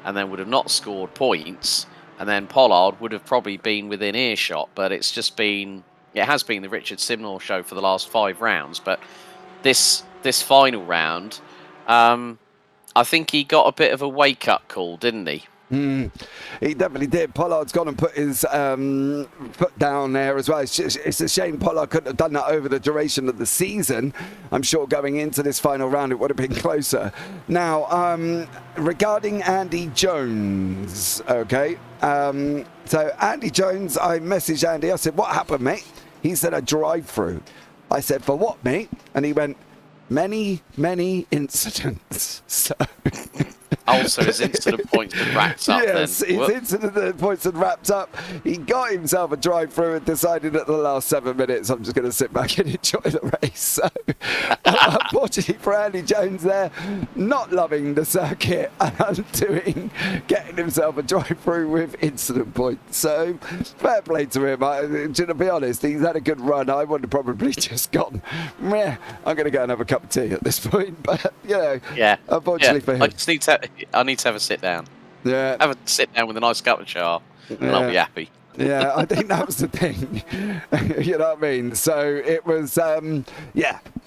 and then would have not scored points, and then Pollard would have probably been within earshot. But it has been the Richard Simnor show for the last 5 rounds. But this final round, I think he got a bit of a wake-up call, didn't he? He definitely did. Pollard's gone and put his foot down there as well. It's a shame Pollard couldn't have done that over the duration of the season. I'm sure going into this final round it would have been closer. Now, regarding Andy Jones, okay. So Andy Jones, I messaged Andy. I said, "What happened, mate?" He said, "A drive-through." I said, "For what, mate?" And he went, "Many, many incidents." So... Also, his incident points had wrapped up. Yes, then. his incident points had wrapped up. He got himself a drive-through and decided at the last 7 minutes, I'm just going to sit back and enjoy the race. So, unfortunately for Andy Jones there, not loving the circuit and getting himself a drive-through with incident points. So, fair play to him. To be honest, he's had a good run. I would have probably just gone, meh, I'm going to go and have a cup of tea at this point. But, you know, yeah, unfortunately for him. I need to have a sit down. Yeah. Have a sit down with a nice cup of char, and I'll be happy. Yeah, I think that was the thing. You know what I mean? So it was,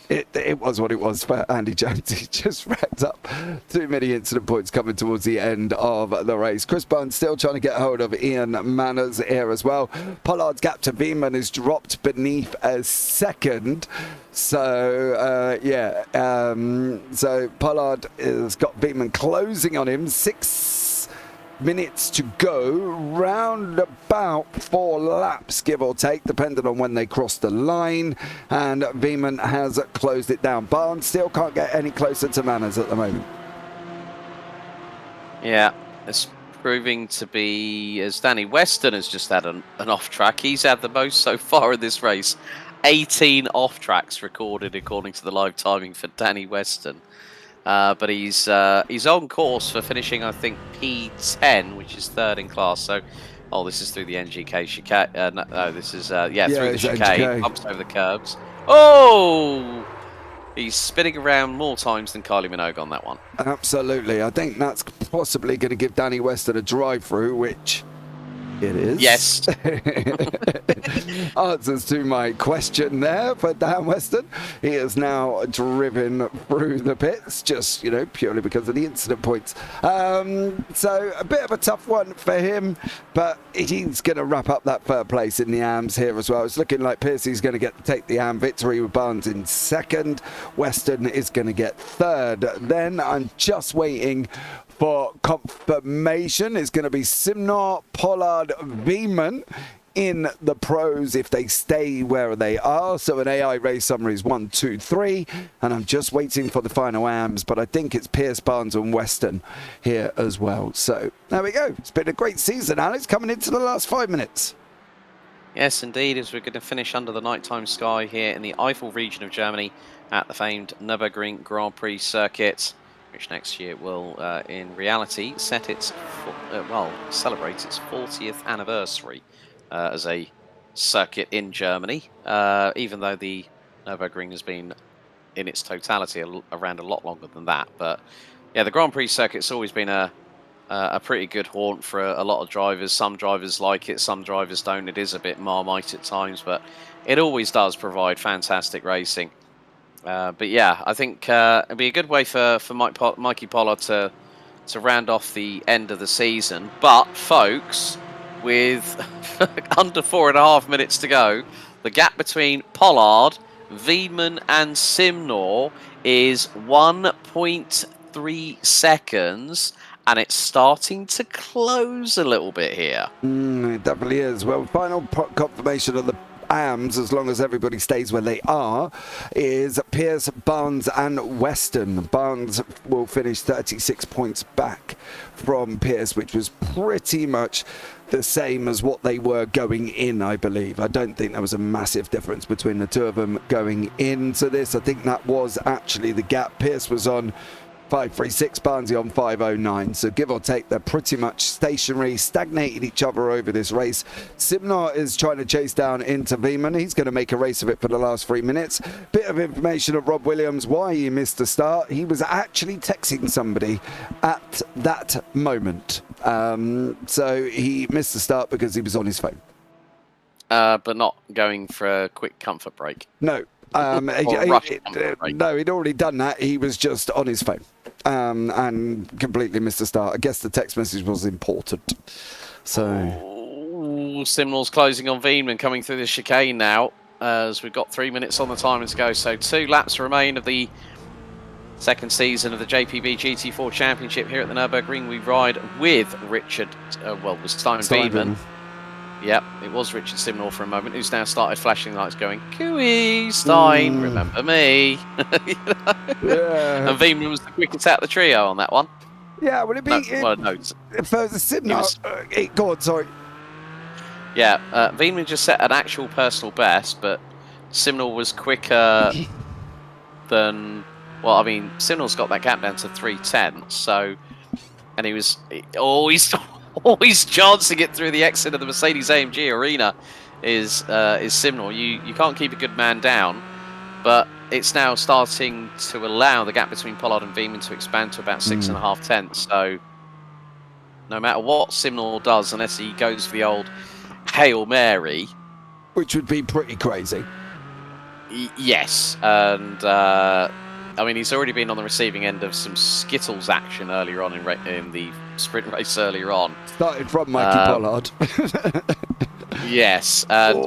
it was what it was for Andy Jones. He just racked up too many incident points coming towards the end of the race. Chris Barnes still trying to get hold of Ian Manners here as well. Pollard's gap to Veerman is dropped beneath a second. So, so Pollard has got Veerman closing on him. 6 minutes to go, round about 4 laps, give or take, depending on when they cross the line, and Veerman has closed it down. Barnes still can't get any closer to Manners at the moment. Yeah, it's proving to be, as Danny Weston has just had an off-track. He's had the most so far in this race. 18 off-tracks recorded according to the live timing for Danny Weston. But he's on course for finishing, I think, P10, which is 3rd in class. So, this is through the NGK chicane. No, this is, through the chicane. Bumps over the curbs. Oh! He's spinning around more times than Kylie Minogue on that one. Absolutely. I think that's possibly going to give Danny Weston a drive-through, which... it is. Yes. Answers to my question there for Dan Weston. He is now driven through the pits, just, purely because of the incident points. So a bit of a tough one for him, but he's going to wrap up that 3rd place in the AMs here as well. It's looking like Piercy's going to take the AM victory with Barnes in 2nd. Weston is going to get 3rd. Then I'm just waiting for confirmation. Is going to be Simnor, Pollard, Veerman in the pros if they stay where they are. So an AI race summary is 1, 2, 3, and I'm just waiting for the final AMs, but I think it's Pierce, Barnes and Weston here as well. So there we go. It's been a great season, Alex, coming into the last 5 minutes. Yes, indeed, as we're going to finish under the nighttime sky here in the Eifel region of Germany at the famed Nurburgring Grand Prix circuit, which next year will, in reality, celebrate its 40th anniversary as a circuit in Germany, even though the Nurburgring has been, in its totality, around a lot longer than that. But, yeah, the Grand Prix circuit's always been a pretty good haunt for a lot of drivers. Some drivers like it, some drivers don't. It is a bit Marmite at times, but it always does provide fantastic racing. But yeah, I think it'd be a good way for Mikey Pollard to round off the end of the season. But folks, with under 4.5 minutes to go, the gap between Pollard, Veerman and Simnor is 1.3 seconds, and it's starting to close a little bit here. It definitely is. Well, final confirmation of the AMs, as long as everybody stays where they are, is Pierce, Barnes and Weston. Barnes will finish 36 points back from Pierce, which was pretty much the same as what they were going in, I believe. I don't think there was a massive difference between the two of them going into this. I think that was actually the gap. Pierce was on 536, Barnsley on 509, so give or take, they're pretty much stationary, stagnated each other over this race. Simnor is trying to chase down into Veerman. He's going to make a race of it for the last 3 minutes. Bit of information of Rob Williams why he missed the start. He was actually texting somebody at that moment, so he missed the start because he was on his phone. But not going for a quick comfort break. No. No, he'd already done that. He was just on his phone and completely missed the start. I guess the text message was important. So, Simnor's closing on Veerman, coming through the chicane now, as we've got 3 minutes on the timer to go. So 2 laps remain of the second season of the JPB GT4 Championship here at the Nurburgring. We ride with Richard, with Stein Veerman. Yep, it was Richard Simnor for a moment, who's now started flashing lights going, "Cooey, Stein, remember me." Yeah. And Veerman was the quickest out of the trio on that one. Yeah, would it be... If there was a Simnor... go on, sorry. Yeah, Veerman just set an actual personal best, but Simnor was quicker than... Well, I mean, Simnor's got that gap down to 3:10, so... And he was always chancing it through the exit of the Mercedes-AMG arena is Simnor. You can't keep a good man down, but it's now starting to allow the gap between Pollard and Veerman to expand to about 6.5 tenths. So no matter what Simnor does, unless he goes for the old Hail Mary. Which would be pretty crazy. Yes, and I mean, he's already been on the receiving end of some Skittles action earlier on in the sprint race earlier on. Started from Mikey Pollard. Yes, and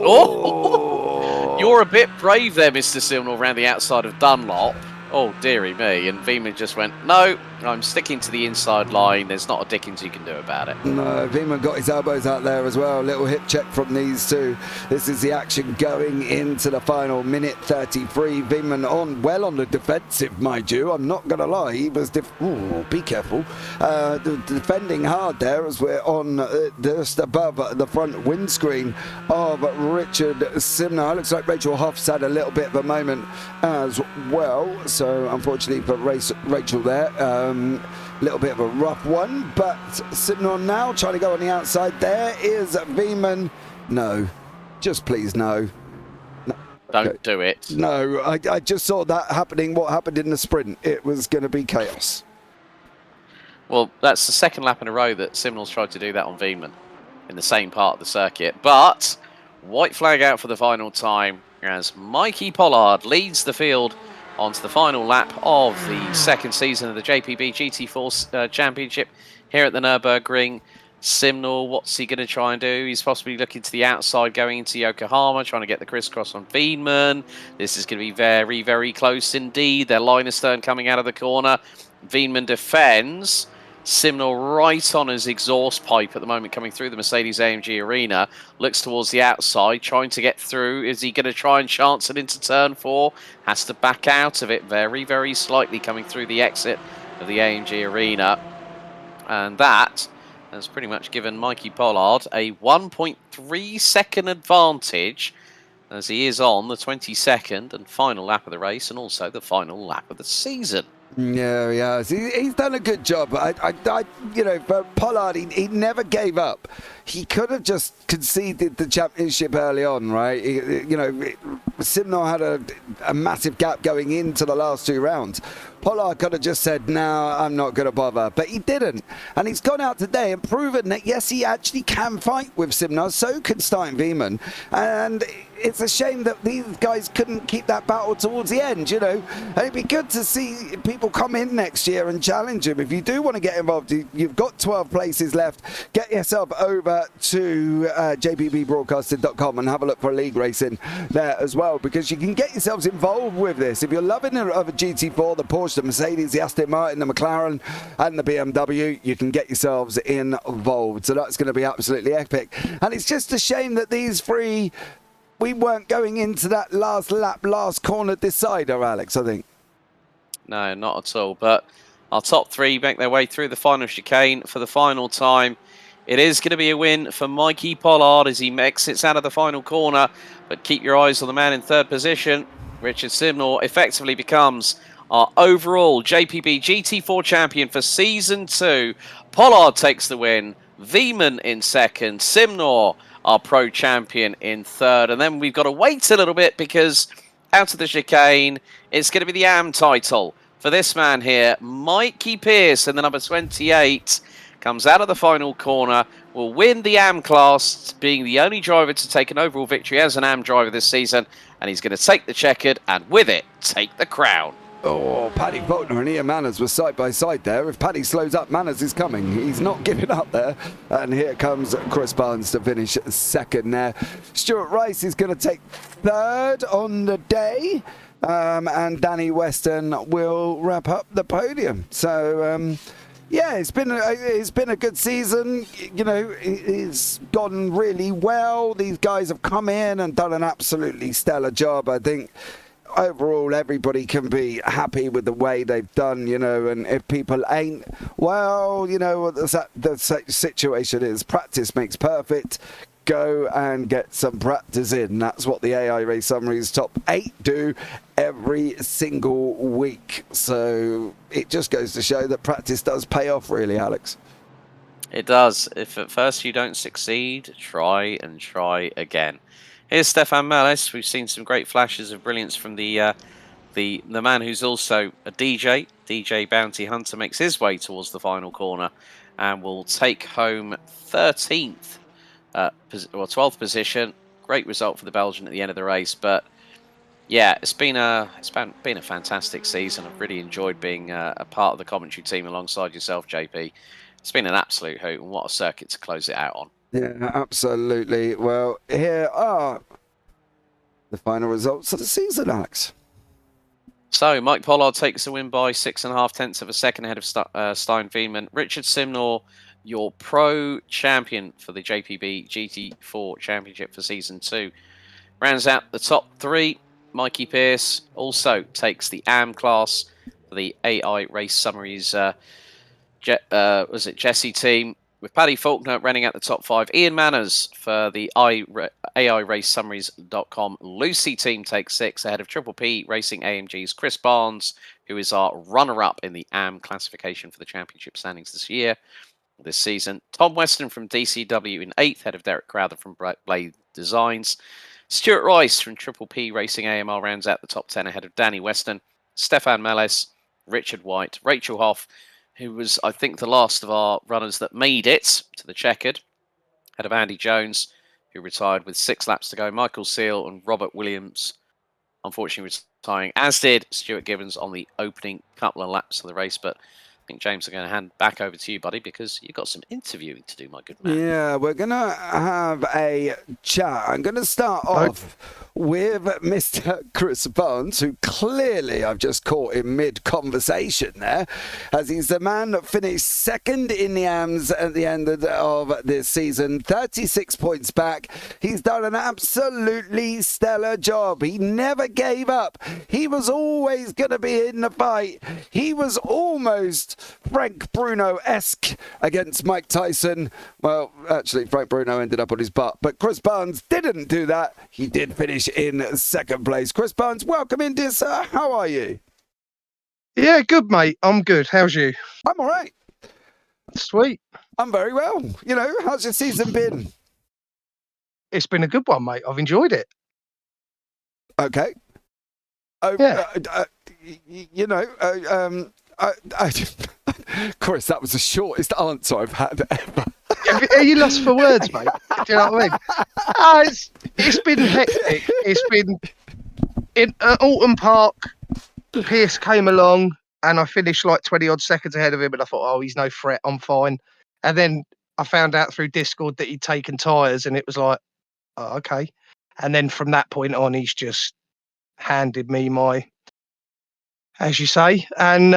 you're a bit brave there, Mr. Simnor, around the outside of Dunlop. Oh, dearie me. And Veman just went, no, I'm sticking to the inside line. There's not a dickens you can do about it. No, Veman got his elbows out there as well. Little hip check from these two. This is the action going into the final minute 33. Veman well on the defensive, mind you. I'm not going to lie. He was... be careful. Defending hard there as we're on just above the front windscreen of Richard Simnor. Looks like Rachel Hoff's had a little bit of a moment as well. So unfortunately for Rachel there, little bit of a rough one, but Simnor now trying to go on the outside. There is Veman. No, just please no. Don't do it. No, I just saw that happening. What happened in the sprint? It was going to be chaos. Well, that's the second lap in a row that Simnor's tried to do that on Veman in the same part of the circuit. But white flag out for the final time as Mikey Pollard leads the field onto the final lap of the second season of the JPB GT4 Championship here at the Nurburgring. Simnor, what's he going to try and do? He's possibly looking to the outside going into Yokohama, trying to get the crisscross on Veman. This is going to be very, very close indeed. Their line astern coming out of the corner. Veman defends. Simnor right on his exhaust pipe at the moment coming through the Mercedes-AMG arena. Looks towards the outside, trying to get through. Is he going to try and chance it into turn 4? Has to back out of it very, very slightly coming through the exit of the AMG arena. And that has pretty much given Mikey Pollard a 1.3 second advantage as he is on the 22nd and final lap of the race and also the final lap of the season. Yeah, he's done a good job. For Pollard, he never gave up. He could have just conceded the championship early on, right? Simnor had a massive gap going into the last 2 rounds. Pollard could have just said, no, I'm not going to bother. But he didn't. And he's gone out today and proven that, yes, he actually can fight with Simnor. So can Stein Veman. And it's a shame that these guys couldn't keep that battle towards the end, And it'd be good to see people come in next year and challenge him. If you do want to get involved, you've got 12 places left. Get yourself over to JPBroadcasting.com and have a look for league racing there as well, because you can get yourselves involved with this. If you're loving the GT4, the Porsche, the Mercedes, the Aston Martin, the McLaren and the BMW, you can get yourselves involved. So that's going to be absolutely epic. And it's just a shame that these 3, we weren't going into that last lap, last corner decider, Alex, I think. No, not at all. But our top 3 make their way through the final chicane for the final time. It is going to be a win for Mikey Pollard as he exits out of the final corner. But keep your eyes on the man in 3rd position. Richard Simnor effectively becomes our overall JPB GT4 champion for Season 2. Pollard takes the win. Veman in 2nd. Simnor, our pro champion, in 3rd. And then we've got to wait a little bit because out of the chicane, it's going to be the AM title for this man here. Mikey Pierce in the number 28 comes out of the final corner, will win the AM class, being the only driver to take an overall victory as an AM driver this season. And he's going to take the checkered and with it, take the crown. Oh, Paddy Faulkner and Ian Manners were side by side there. If Paddy slows up, Manners is coming. He's not giving up there. And here comes Chris Barnes to finish 2nd there. Stuart Rice is going to take 3rd on the day. And Danny Weston will wrap up the podium. So, yeah, it's been a good season. It's gone really well. These guys have come in and done an absolutely stellar job, I think. Overall, everybody can be happy with the way they've done, and if people ain't, well, what the situation is. Practice makes perfect. Go and get some practice in. That's what the AI Race Summaries top 8 do every single week. So it just goes to show that practice does pay off, really, Alex. It does. If at first you don't succeed, try and try again. Here's Stefan Mellis. We've seen some great flashes of brilliance from the man who's also a DJ. DJ Bounty Hunter makes his way towards the final corner and will take home 13th, 12th position. Great result for the Belgian at the end of the race, but yeah, it's been a fantastic season. I've really enjoyed being a part of the commentary team alongside yourself, JP. It's been an absolute hoot, and what a circuit to close it out on. Yeah, absolutely. Well, here are the final results of the season, Alex. So, Mike Pollard takes the win by 6.5 tenths of a second ahead of Stein Veeman. Richard Simnor, your pro champion for the JPB GT4 Championship for Season 2. Rounds out the top 3. Mikey Pearce also takes the AM class for the AI Race Summaries Jesse team, with Paddy Faulkner running out the top 5. Ian Manners for the AI Race Summaries.com Lucy team takes 6 ahead of Triple P Racing AMG's Chris Barnes, who is our runner-up in the AM classification for the championship standings this season. Tom Weston from DCW in 8th, ahead of Derek Crowther from Blade Designs. Stuart Rice from Triple P Racing AMR rounds out the top 10 ahead of Danny Weston, Stefan Mellis, Richard White, Rachel Hoff, who was, I think, the last of our runners that made it to the checkered, ahead of Andy Jones, who retired with 6 laps to go, Michael Seal and Robert Williams, unfortunately retiring, as did Stuart Gibbons on the opening couple of laps of the race. But I think, James, I'm going to hand back over to you, buddy, because you've got some interviewing to do, my good man. Yeah, we're going to have a chat. I'm going to start off with Mr. Chris Barnes, who clearly I've just caught in mid-conversation there, as he's the man that finished second in the AMS at the end of this season, 36 points back. He's done an absolutely stellar job. He never gave up. He was always going to be in the fight. He was almost Frank Bruno-esque against Mike Tyson. Well, actually, Frank Bruno ended up on his butt, but Chris Barnes didn't do that. He did finish in second place. Chris Barnes, welcome in, dear sir. How are you? Yeah, good, mate. I'm good. How's you? I'm all right. Sweet. I'm very well. You know, how's your season been? It's been a good one, mate. I've enjoyed it. Okay. Yeah. Chris, that was the shortest answer I've had ever. Are you lost for words, mate? Do you know what I mean? It's been hectic. It's been in Oulton Park. Pierce came along, and I finished like 20 odd seconds ahead of him, and I thought, oh, he's no threat. I'm fine. And then I found out through Discord that he'd taken tyres, and it was like, oh, okay. And then from that point on, he's just handed me my, as you say, and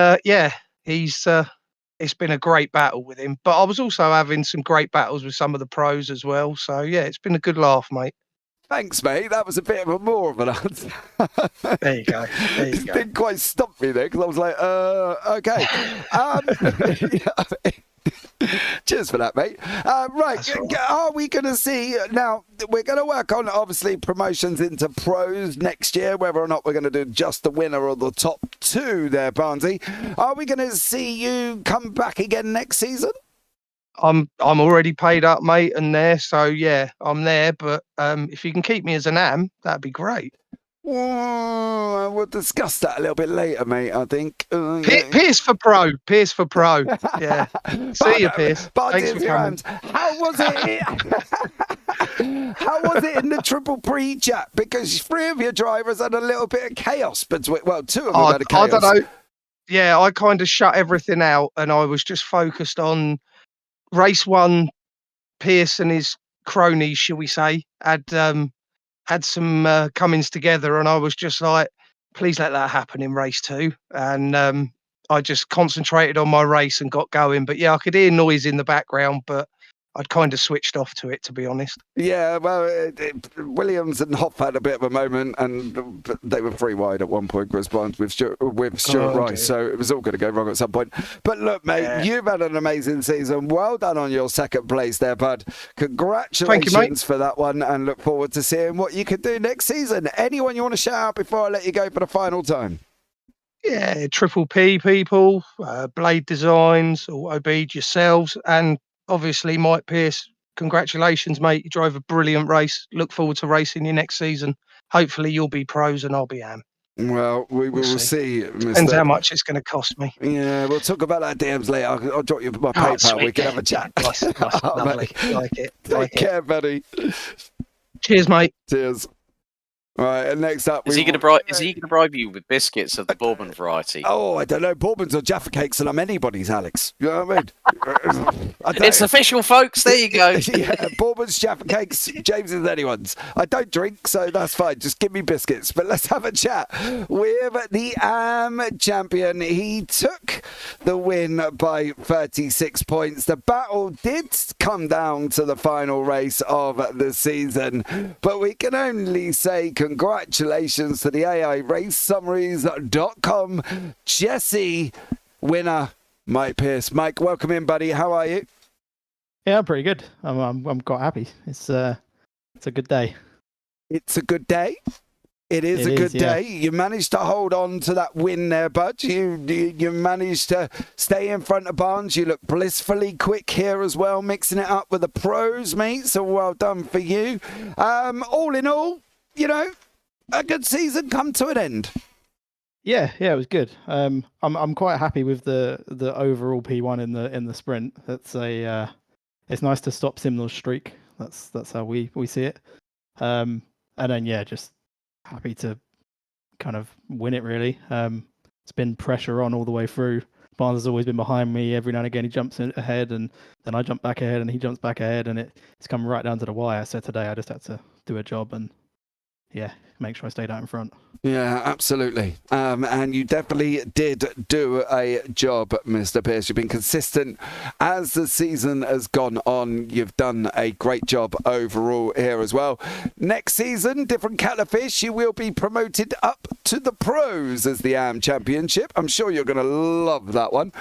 it's been a great battle with him. But I was also having some great battles with some of the pros as well. So yeah, it's been a good laugh, mate. Thanks, mate. That was a bit of a more of an answer. There you go. It didn't quite stop me there because I was like, okay. Cheers for that, mate. Right, are we going to see now? We're going to work on obviously promotions into pros next year. Whether or not we're going to do just the winner or the top 2 there, Barnesy. Are we going to see you come back again next season? I'm already paid up, mate, and there. So yeah, I'm there. But if you can keep me as an AM, that'd be great. Well, we'll discuss that a little bit later, mate, I think. Pierce for pro. Pierce for pro. Yeah. See you, Pierce. Thanks for coming. How was it? How was it in the Triple Pre chat? Because 3 of your drivers had a little bit of chaos between. Well, 2 of them had a chaos. I don't know. Yeah, I kind of shut everything out, and I was just focused on race 1. Pierce and his cronies, shall we say, had some comings together, and I was just like, please let that happen in race 2. And I just concentrated on my race and got going. But yeah, I could hear noise in the background, but I'd kind of switched off to it, to be honest. Yeah, well, Williams and Hoff had a bit of a moment, and they were 3 wide at one point, Chris Barnes, with Stuart Rice, so it was all going to go wrong at some point. But look, mate, You've had an amazing season. Well done on your second place there, bud. Congratulations. Thank you, mate. For that one, and look forward to seeing what you can do next season. Anyone you want to shout out before I let you go for the final time? Yeah, Triple P people, Blade Designs, Autobead, yourselves, and obviously Mike Pierce. Congratulations, mate. You drove a brilliant race. Look forward to racing you next season. Hopefully you'll be pros and I'll be AM. Well, we will We'll see. Depends how much it's going to cost me. Yeah, we'll talk about that DMs later. I'll drop you my Oh, PayPal. sweet. We can have a chat. Nice, Oh, lovely. mate. Like it. Take care, buddy. Cheers, mate. Cheers. All right, and next up, Is he going to bribe you with biscuits of the Bourbon variety? Oh, I don't know. Bourbons or Jaffa cakes, and I'm anybody's, Alex. You know what I mean? It's official, folks. There you go. Yeah, Bourbons, Jaffa cakes, James is anyone's. I don't drink, so that's fine. Just give me biscuits. But let's have a chat with the champion. He took the win by 36 points. The battle did come down to the final race of the season, but we can only say congratulations to the AIRaceSummaries.com Jesse winner, Mike Pierce. Mike, welcome in, buddy. How are you? Yeah, I'm pretty good. I'm quite happy. It's a good day. It's a good day. It is a good day. You managed to hold on to that win there, bud. You managed to stay in front of Barnes. You look blissfully quick here as well, mixing it up with the pros, mate. So well done for you. All in all, you know, a good season come to an end. Yeah, it was good. I'm quite happy with the overall P1 in the sprint. It's nice to stop Simnel's streak. That's how we see it. And then just happy to kind of win it really. It's been pressure on all the way through. Barnes has always been behind me. Every now and again he jumps ahead, and then I jump back ahead, and he jumps back ahead, and it's come right down to the wire. So today I just had to do a job and make sure I stayed out in front. Yeah, absolutely. And you definitely did do a job, Mr. Pierce. You've been consistent as the season has gone on. You've done a great job overall here as well. Next season, different kettle of fish. You will be promoted up to the pros as the Championship. I'm sure you're going to love that one.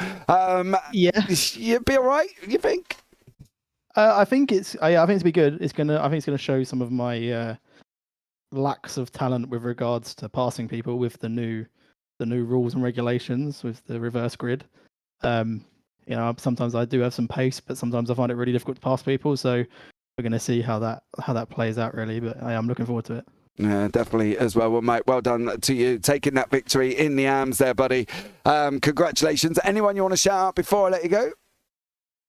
You'll be all right, you think? I think it's going to be good. I think it's gonna show some of my lacks of talent with regards to passing people with the new rules and regulations with the reverse grid. Sometimes I do have some pace, but sometimes I find it really difficult to pass people. So we're going to see how that plays out really. But I am looking forward to it. Yeah, definitely as well. Well, mate, well done to you taking that victory in the AMs there, buddy. Congratulations. Anyone you want to shout out before I let you go?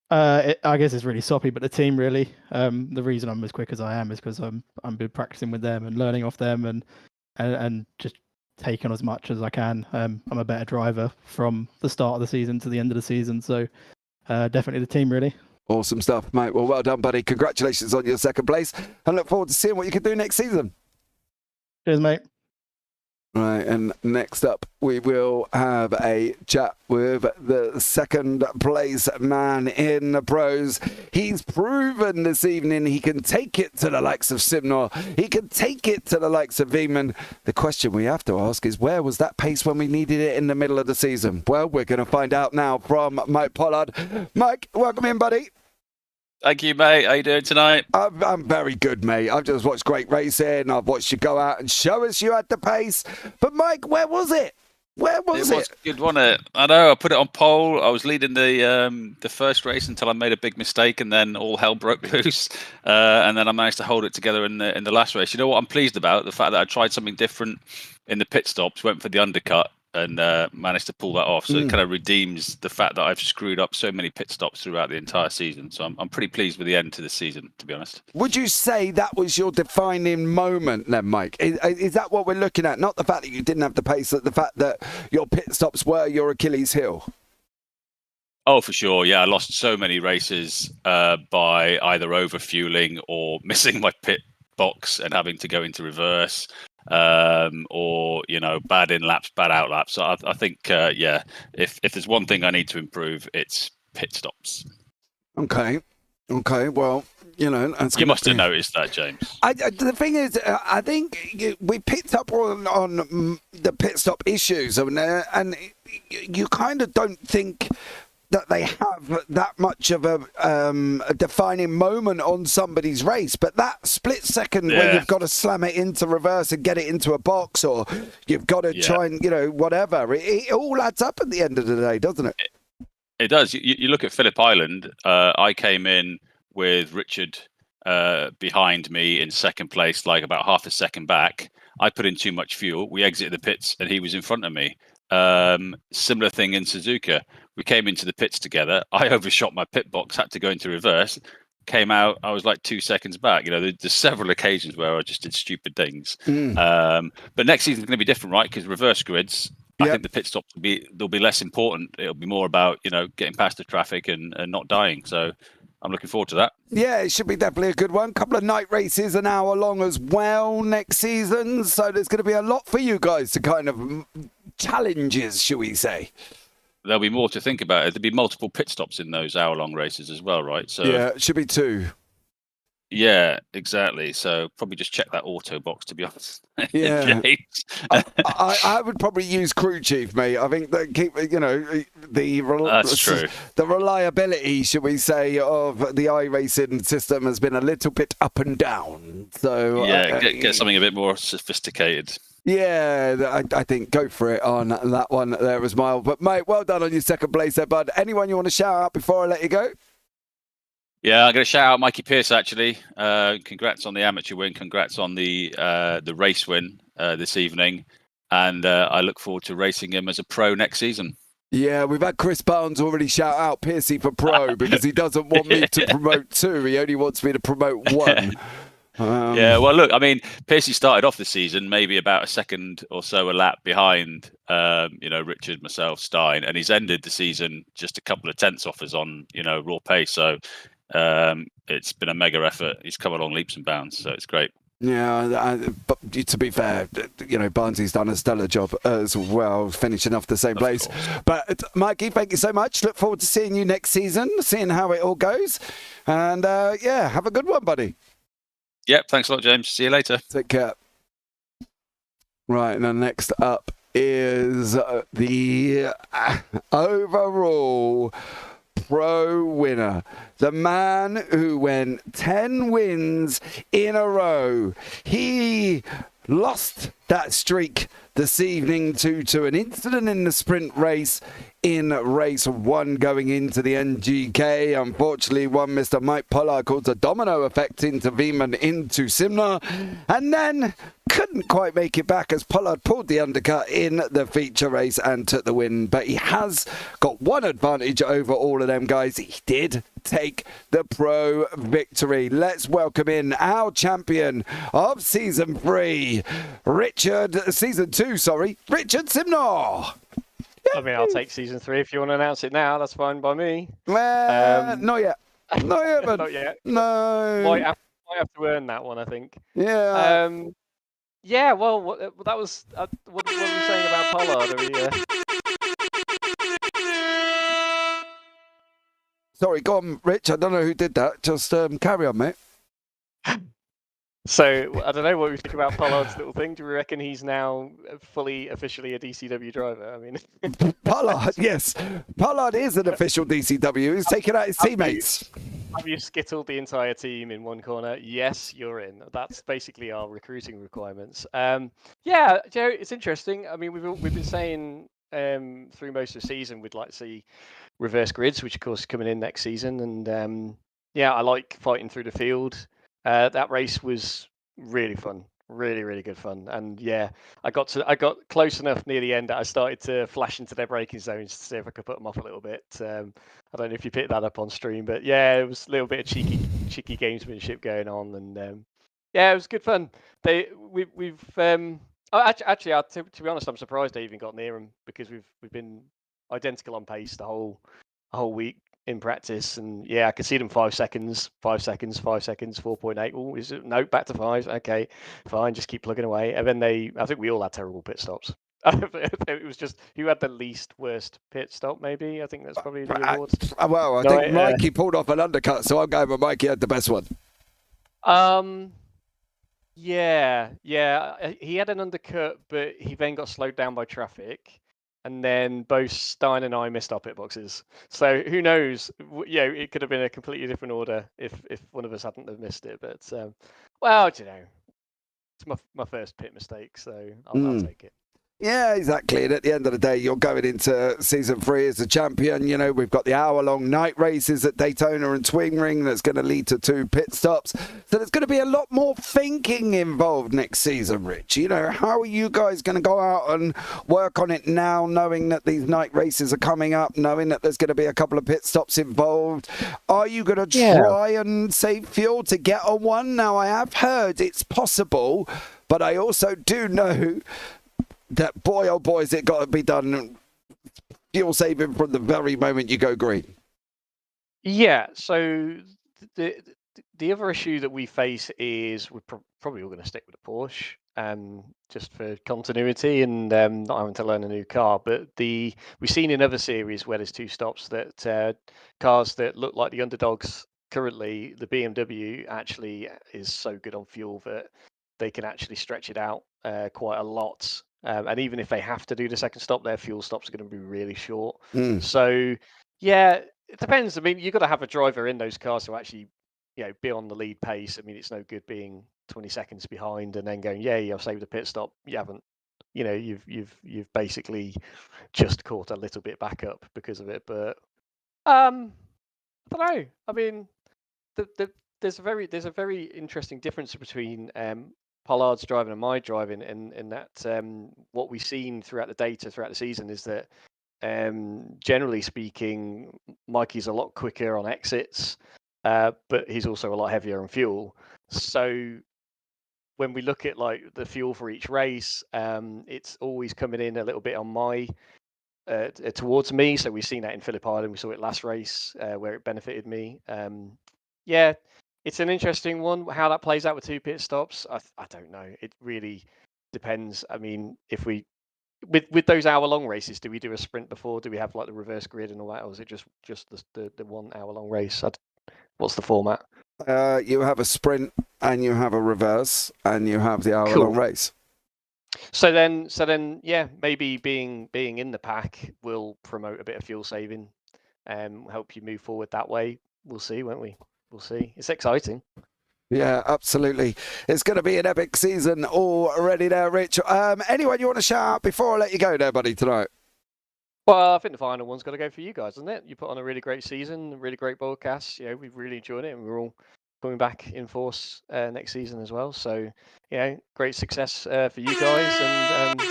I guess it's really soppy, but the team really. The reason I'm as quick as I am is because I'm been practicing with them and learning off them and just taking as much as I can. I'm a better driver from the start of the season to the end of the season, so definitely the team really. Awesome stuff, mate. Well done, buddy. Congratulations on your second place, and look forward to seeing what you can do next season. Cheers, mate. Right, and next up, we will have a chat with the second place man in the pros. He's proven this evening he can take it to the likes of Simnor. He can take it to the likes of Veman. The question we have to ask is, where was that pace when we needed it in the middle of the season? Well, we're going to find out now from Mike Pollard. Mike, welcome in, buddy. Thank you, mate. How you doing tonight? I'm very good, mate. I've just watched great racing. I've watched you go out and show us you had the pace. But, Mike, where was it? Where was it? It was good, wasn't it? I know. I put it on pole. I was leading the first race until I made a big mistake, and then all hell broke loose. And then I managed to hold it together in the last race. You know what I'm pleased about? The fact that I tried something different in the pit stops, went for the undercut, and managed to pull that off. So it kind of redeems the fact that I've screwed up so many pit stops throughout the entire season. So I'm pretty pleased with the end to the season, to be honest. Would you say that was your defining moment then, Mike? Is that what we're looking at? Not the fact that you didn't have the pace, but the fact that your pit stops were your Achilles heel? Oh, for sure. Yeah, I lost so many races by either over-fueling or missing my pit box and having to go into reverse. Or bad in laps, bad out laps. So I think if there's one thing I need to improve, it's pit stops. Okay, well, you must have noticed that, James. The thing is, I think we picked up on the pit stop issues, and you kind of don't think that they have that much of a defining moment on somebody's race, but that split second when you've got to slam it into reverse and get it into a box, or you've got to try and whatever, it all adds up at the end of the day, doesn't it? It does. You look at Phillip Island. I came in with Richard behind me in second place, like about half a second back. I put in too much fuel. We exited the pits, and he was in front of me. Similar thing in Suzuka. We came into the pits together. I overshot my pit box, had to go into reverse. Came out, I was like 2 seconds back. There's several occasions where I just did stupid things. But next season's going to be different, right? Because reverse grids. I think the pit stops they'll be less important. It'll be more about getting past the traffic and not dying. So I'm looking forward to that. Yeah, it should be definitely a good one. Couple of night races an hour long as well next season. So there's going to be a lot for you guys to kind of challenges, shall we say. There'll be more to think about. There'll be multiple pit stops in those hour-long races as well, right? So yeah, it should be 2. Yeah, exactly. So probably just check that auto box, to be honest. Yeah, I would probably use crew chief, mate. I think that That's true. The reliability, should we say, of the iRacing system has been a little bit up and down. So yeah, get something a bit more sophisticated. Yeah, I think go for it on that one there as well. But mate, well done on your second place there, bud. Anyone you want to shout out before I let you go? Yeah, I'm going to shout out Mikey Pierce, actually. Congrats on the amateur win. Congrats on the race win this evening. And I look forward to racing him as a pro next season. Yeah, we've had Chris Barnes already shout out Piercy for pro because he doesn't want me to promote 2. He only wants me to promote 1. Yeah, well, look, I mean, Piercy started off the season maybe about a second or so a lap behind, Richard, myself, Stein, and he's ended the season just a couple of tenths off us on, raw pace. So it's been a mega effort. He's come along leaps and bounds, so it's great. Yeah, but to be fair, Barnsley's done a stellar job as well, finishing off the same place. But Mikey, thank you so much. Look forward to seeing you next season, seeing how it all goes. And have a good one, buddy. Yep, thanks a lot, James. See you later. Take care. Right, now next up is the overall pro winner. The man who went 10 wins in a row. He lost that streak this evening due to an incident in the sprint race in race 1 going into the NGK. Unfortunately, one Mr. Mike Pollard caused a domino effect into Veman into Simna, and then couldn't quite make it back as Pollard pulled the undercut in the feature race and took the win. But he has got one advantage over all of them guys. He did take the pro victory. Let's welcome in our champion of season 3, season 2, Richard Simnor. I mean, I'll take season 3 if you want to announce it now. That's fine by me. Not yet. Not yet, but not yet. No. Might have to earn that one, I think. Yeah. Yeah. Well, that was. What are you saying about Pollard? Sorry, go on, Rich. I don't know who did that. Just carry on, mate. So, I don't know what we think about Pollard's little thing. Do we reckon he's now officially a DCW driver? I mean, Pollard, yes. Pollard is an official DCW. He's taking out his teammates. Have you skittled the entire team in one corner? Yes, you're in. That's basically our recruiting requirements. Yeah, Joe, it's interesting. I mean, we've been saying through most of the season we'd like to see reverse grids, which of course is coming in next season. And yeah, I like fighting through the field. That race was really fun, really, really good fun. And yeah, I got close enough near the end that I started to flash into their braking zones to see if I could put them off a little bit. I don't know if you picked that up on stream, but yeah, it was a little bit of cheeky gamesmanship going on, and yeah, it was good fun. We've actually, to be honest, I'm surprised I even got near them because we've been identical on pace the whole week in practice, and yeah, I could see them 5 seconds, 4.8. Oh, is it? No, back to 5. Okay, fine, just keep plugging away. And then I think we all had terrible pit stops. It was just who had the least worst pit stop, maybe. I think that's probably the awards. Well, I think Mikey pulled off an undercut, so I'm going with Mikey had the best one. Yeah, he had an undercut, but he then got slowed down by traffic. And then both Stein and I missed our pit boxes. So who knows? Yeah, it could have been a completely different order if one of us hadn't have missed it. But well, it's my first pit mistake, so I'll take it. Yeah, exactly. And at the end of the day, you're going into season 3 as a champion. You know, we've got the hour-long night races at Daytona and Twingring that's going to lead to 2 pit stops. So there's going to be a lot more thinking involved next season, Rich. You know, how are you guys going to go out and work on it now, knowing that these night races are coming up, knowing that there's going to be a couple of pit stops involved? Are you going to try and save fuel to get on one? Now, I have heard it's possible, but I also do know that, boy, oh boy, is it got to be done fuel saving from the very moment you go green. Yeah, so the other issue that we face is we're probably all going to stick with the Porsche, just for continuity and not having to learn a new car. But we've seen in other series where there's 2 stops that cars that look like the underdogs currently, the BMW actually is so good on fuel that they can actually stretch it out quite a lot. And even if they have to do the second stop, their fuel stops are going to be really short. So, yeah, it depends. I mean, you've got to have a driver in those cars to actually, be on the lead pace. I mean, it's no good being 20 seconds behind and then going, yeah, I've saved a pit stop. You haven't. You've basically just caught a little bit back up because of it. But I don't know. I mean, there's a very interesting difference between Pollard's driving and my driving, and that what we've seen throughout the data throughout the season is that generally speaking, Mikey's a lot quicker on exits, but he's also a lot heavier on fuel. So when we look at like the fuel for each race, it's always coming in a little bit on my towards me. So we've seen that in Phillip Island. We saw it last race where it benefited me. Yeah. It's an interesting one. How that plays out with 2 pit stops, I don't know. It really depends. I mean, if we with those hour-long races, do we do a sprint before? Do we have like the reverse grid and all that, or is it just the 1 hour-long race? What's the format? You have a sprint and you have a reverse and you have the hour-long race. So then, yeah, maybe being in the pack will promote a bit of fuel saving, help you move forward that way. We'll see, won't we? We'll see. It's exciting. Yeah, absolutely. It's going to be an epic season already there, Rich. Anyone you want to shout out before I let you go there, buddy, tonight? Well, I think the final one's got to go for you guys, isn't it? You put on a really great season, a really great broadcast. We've really enjoyed it, and we're all coming back in force next season as well. So, great success for you guys, and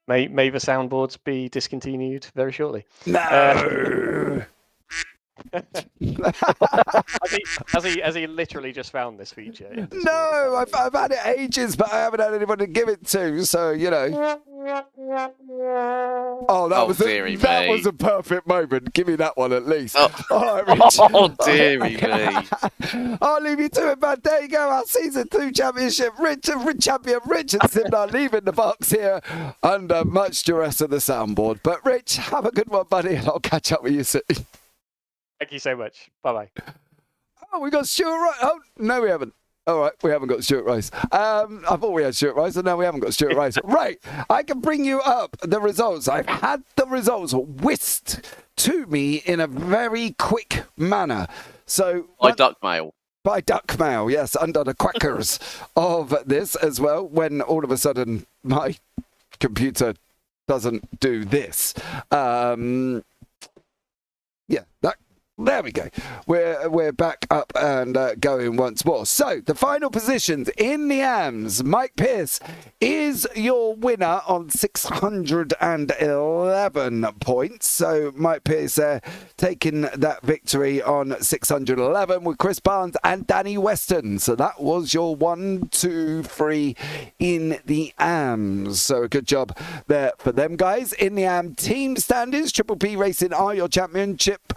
may the soundboards be discontinued very shortly. No. Has he literally just found this feature? No, I've had it ages, but I haven't had anyone to give it to. So Oh, that was a perfect moment. Give me that one at least. All right, Rich. Oh, dearie me. I'll leave you to it, man. There you go. Our season 2 championship. Champion Rich and Simnar leaving the box here under much duress of the soundboard. But Rich, have a good one, buddy, and I'll catch up with you soon. Thank you so much. Bye-bye. Oh, we got Stuart Rice. Oh, no, we haven't. All right, we haven't got Stuart Rice. I thought we had Stuart Rice, and now we haven't got Stuart Rice. Right, I can bring you up the results. I've had the results whisked to me in a very quick manner. So by duck mail. By duck mail, yes, under the quackers of this as well, when all of a sudden my computer doesn't do this. There we go. We're back up and going once more. So the final positions in the AMS. Mike Pierce is your winner on 611 points. So Mike Pierce taking that victory on 611 with Chris Barnes and Danny Weston. So that was your 1, 2, 3 in the AMS. So a good job there for them guys. In the AM team standings, Triple P Racing are your championship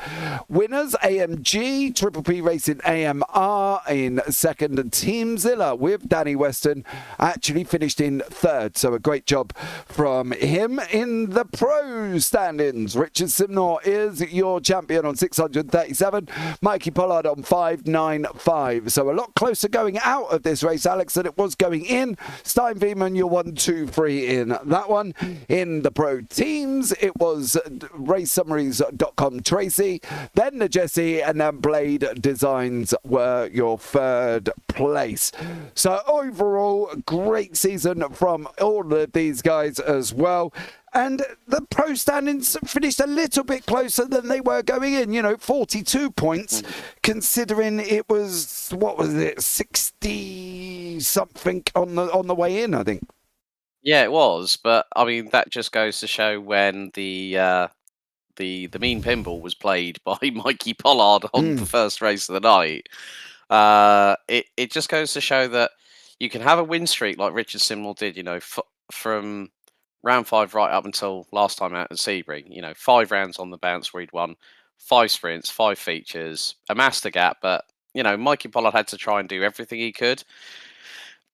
winners. AMG, Triple P Racing AMR in second, and Team Zilla with Danny Weston actually finished in third. So a great job from him. In the pro standings, Richard Simnor is your champion on 637. Mikey Pollard on 595. So a lot closer going out of this race, Alex, than it was going in. Stein Veman, you're 1, 2, 3 in that one. In the pro teams, it was racesummaries.com Tracy. Then and the Jesse and then Blade Designs were your third place. So overall, great season from all of these guys as well. And the pro standings finished a little bit closer than they were going in, 42 points, considering it was, 60-something on the way in, I think. Yeah, it was, but I mean that just goes to show when the mean pinball was played by Mikey Pollard on the first race of the night. It just goes to show that you can have a win streak like Richard Simnell did, from round 5 right up until last time out at Sebring. 5 rounds on the bounce where he'd won 5 sprints, 5 features, amassed a gap, but Mikey Pollard had to try and do everything he could.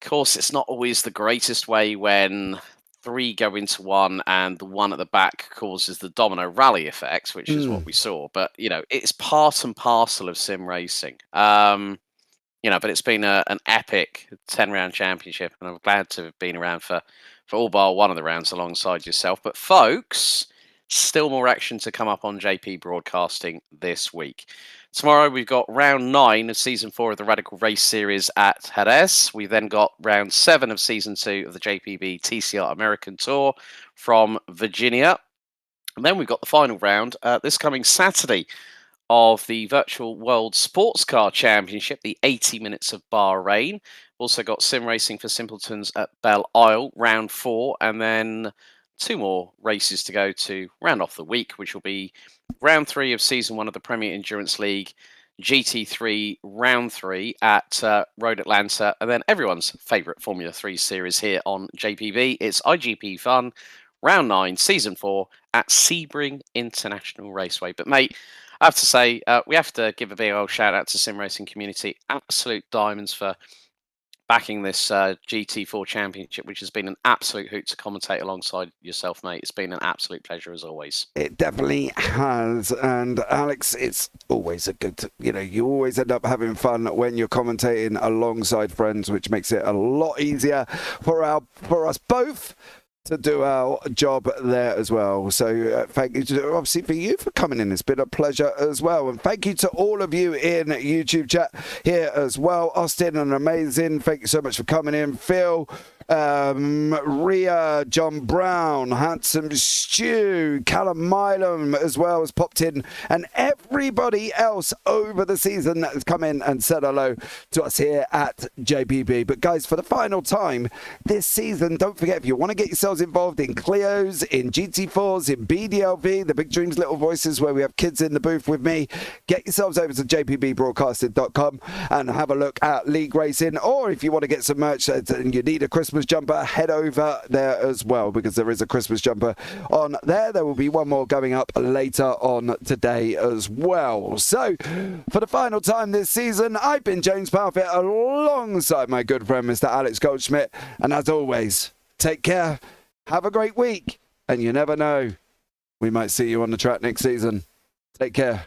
Of course, it's not always the greatest way when 3 go into 1 and the one at the back causes the domino rally effect, which is what we saw. But, it's part and parcel of sim racing. But it's been an epic 10-round championship, and I'm glad to have been around for all bar one of the rounds alongside yourself. But, folks, still more action to come up on JP Broadcasting this week. Tomorrow we've got round 9 of season 4 of the Radical Race Series at Jerez. We've then got round 7 of season 2 of the JPB TCR American Tour from Virginia. And then we've got the final round this coming Saturday of the Virtual World Sports Car Championship, the 80 Minutes of Bahrain. Also got sim racing for simpletons at Belle Isle, round 4, and then 2 more races to go to round off the week, which will be round 3 of season 1 of the Premier Endurance League, GT3 round 3 at Road Atlanta, and then everyone's favourite Formula 3 series here on JPB. It's IGP Fun, round 9, season 4 at Sebring International Raceway. But mate, I have to say, we have to give a big old shout out to sim racing community. Absolute diamonds for backing this GT4 Championship, which has been an absolute hoot to commentate alongside yourself, mate. It's been an absolute pleasure as always. It definitely has. And Alex, it's always a good, you always end up having fun when you're commentating alongside friends, which makes it a lot easier for us both to do our job there as well. So thank you obviously for you for coming in. It's been a pleasure as well. And thank you to all of you in YouTube chat here as well. Austin, an amazing. Thank you so much for coming in. Phil, Ria, John Brown, Handsome Stew, Callum Milam as well has popped in, and everybody else over the season that has come in and said hello to us here at JPB. But guys, for the final time this season, don't forget, if you want to get yourselves involved in Clios, in GT4s, in BDLV, the Big Dreams Little Voices, where we have kids in the booth with me, get yourselves over to jpbbroadcasting.com and have a look at league racing. Or if you want to get some merch and you need a Christmas jumper, head over there as well, because there is a Christmas jumper on there. There will be one more going up later on today as well. So for the final time this season, I've been James Parfitt alongside my good friend Mr. Alex Goldschmidt, and as always, take care, have a great week, and you never know, we might see you on the track next season. Take care.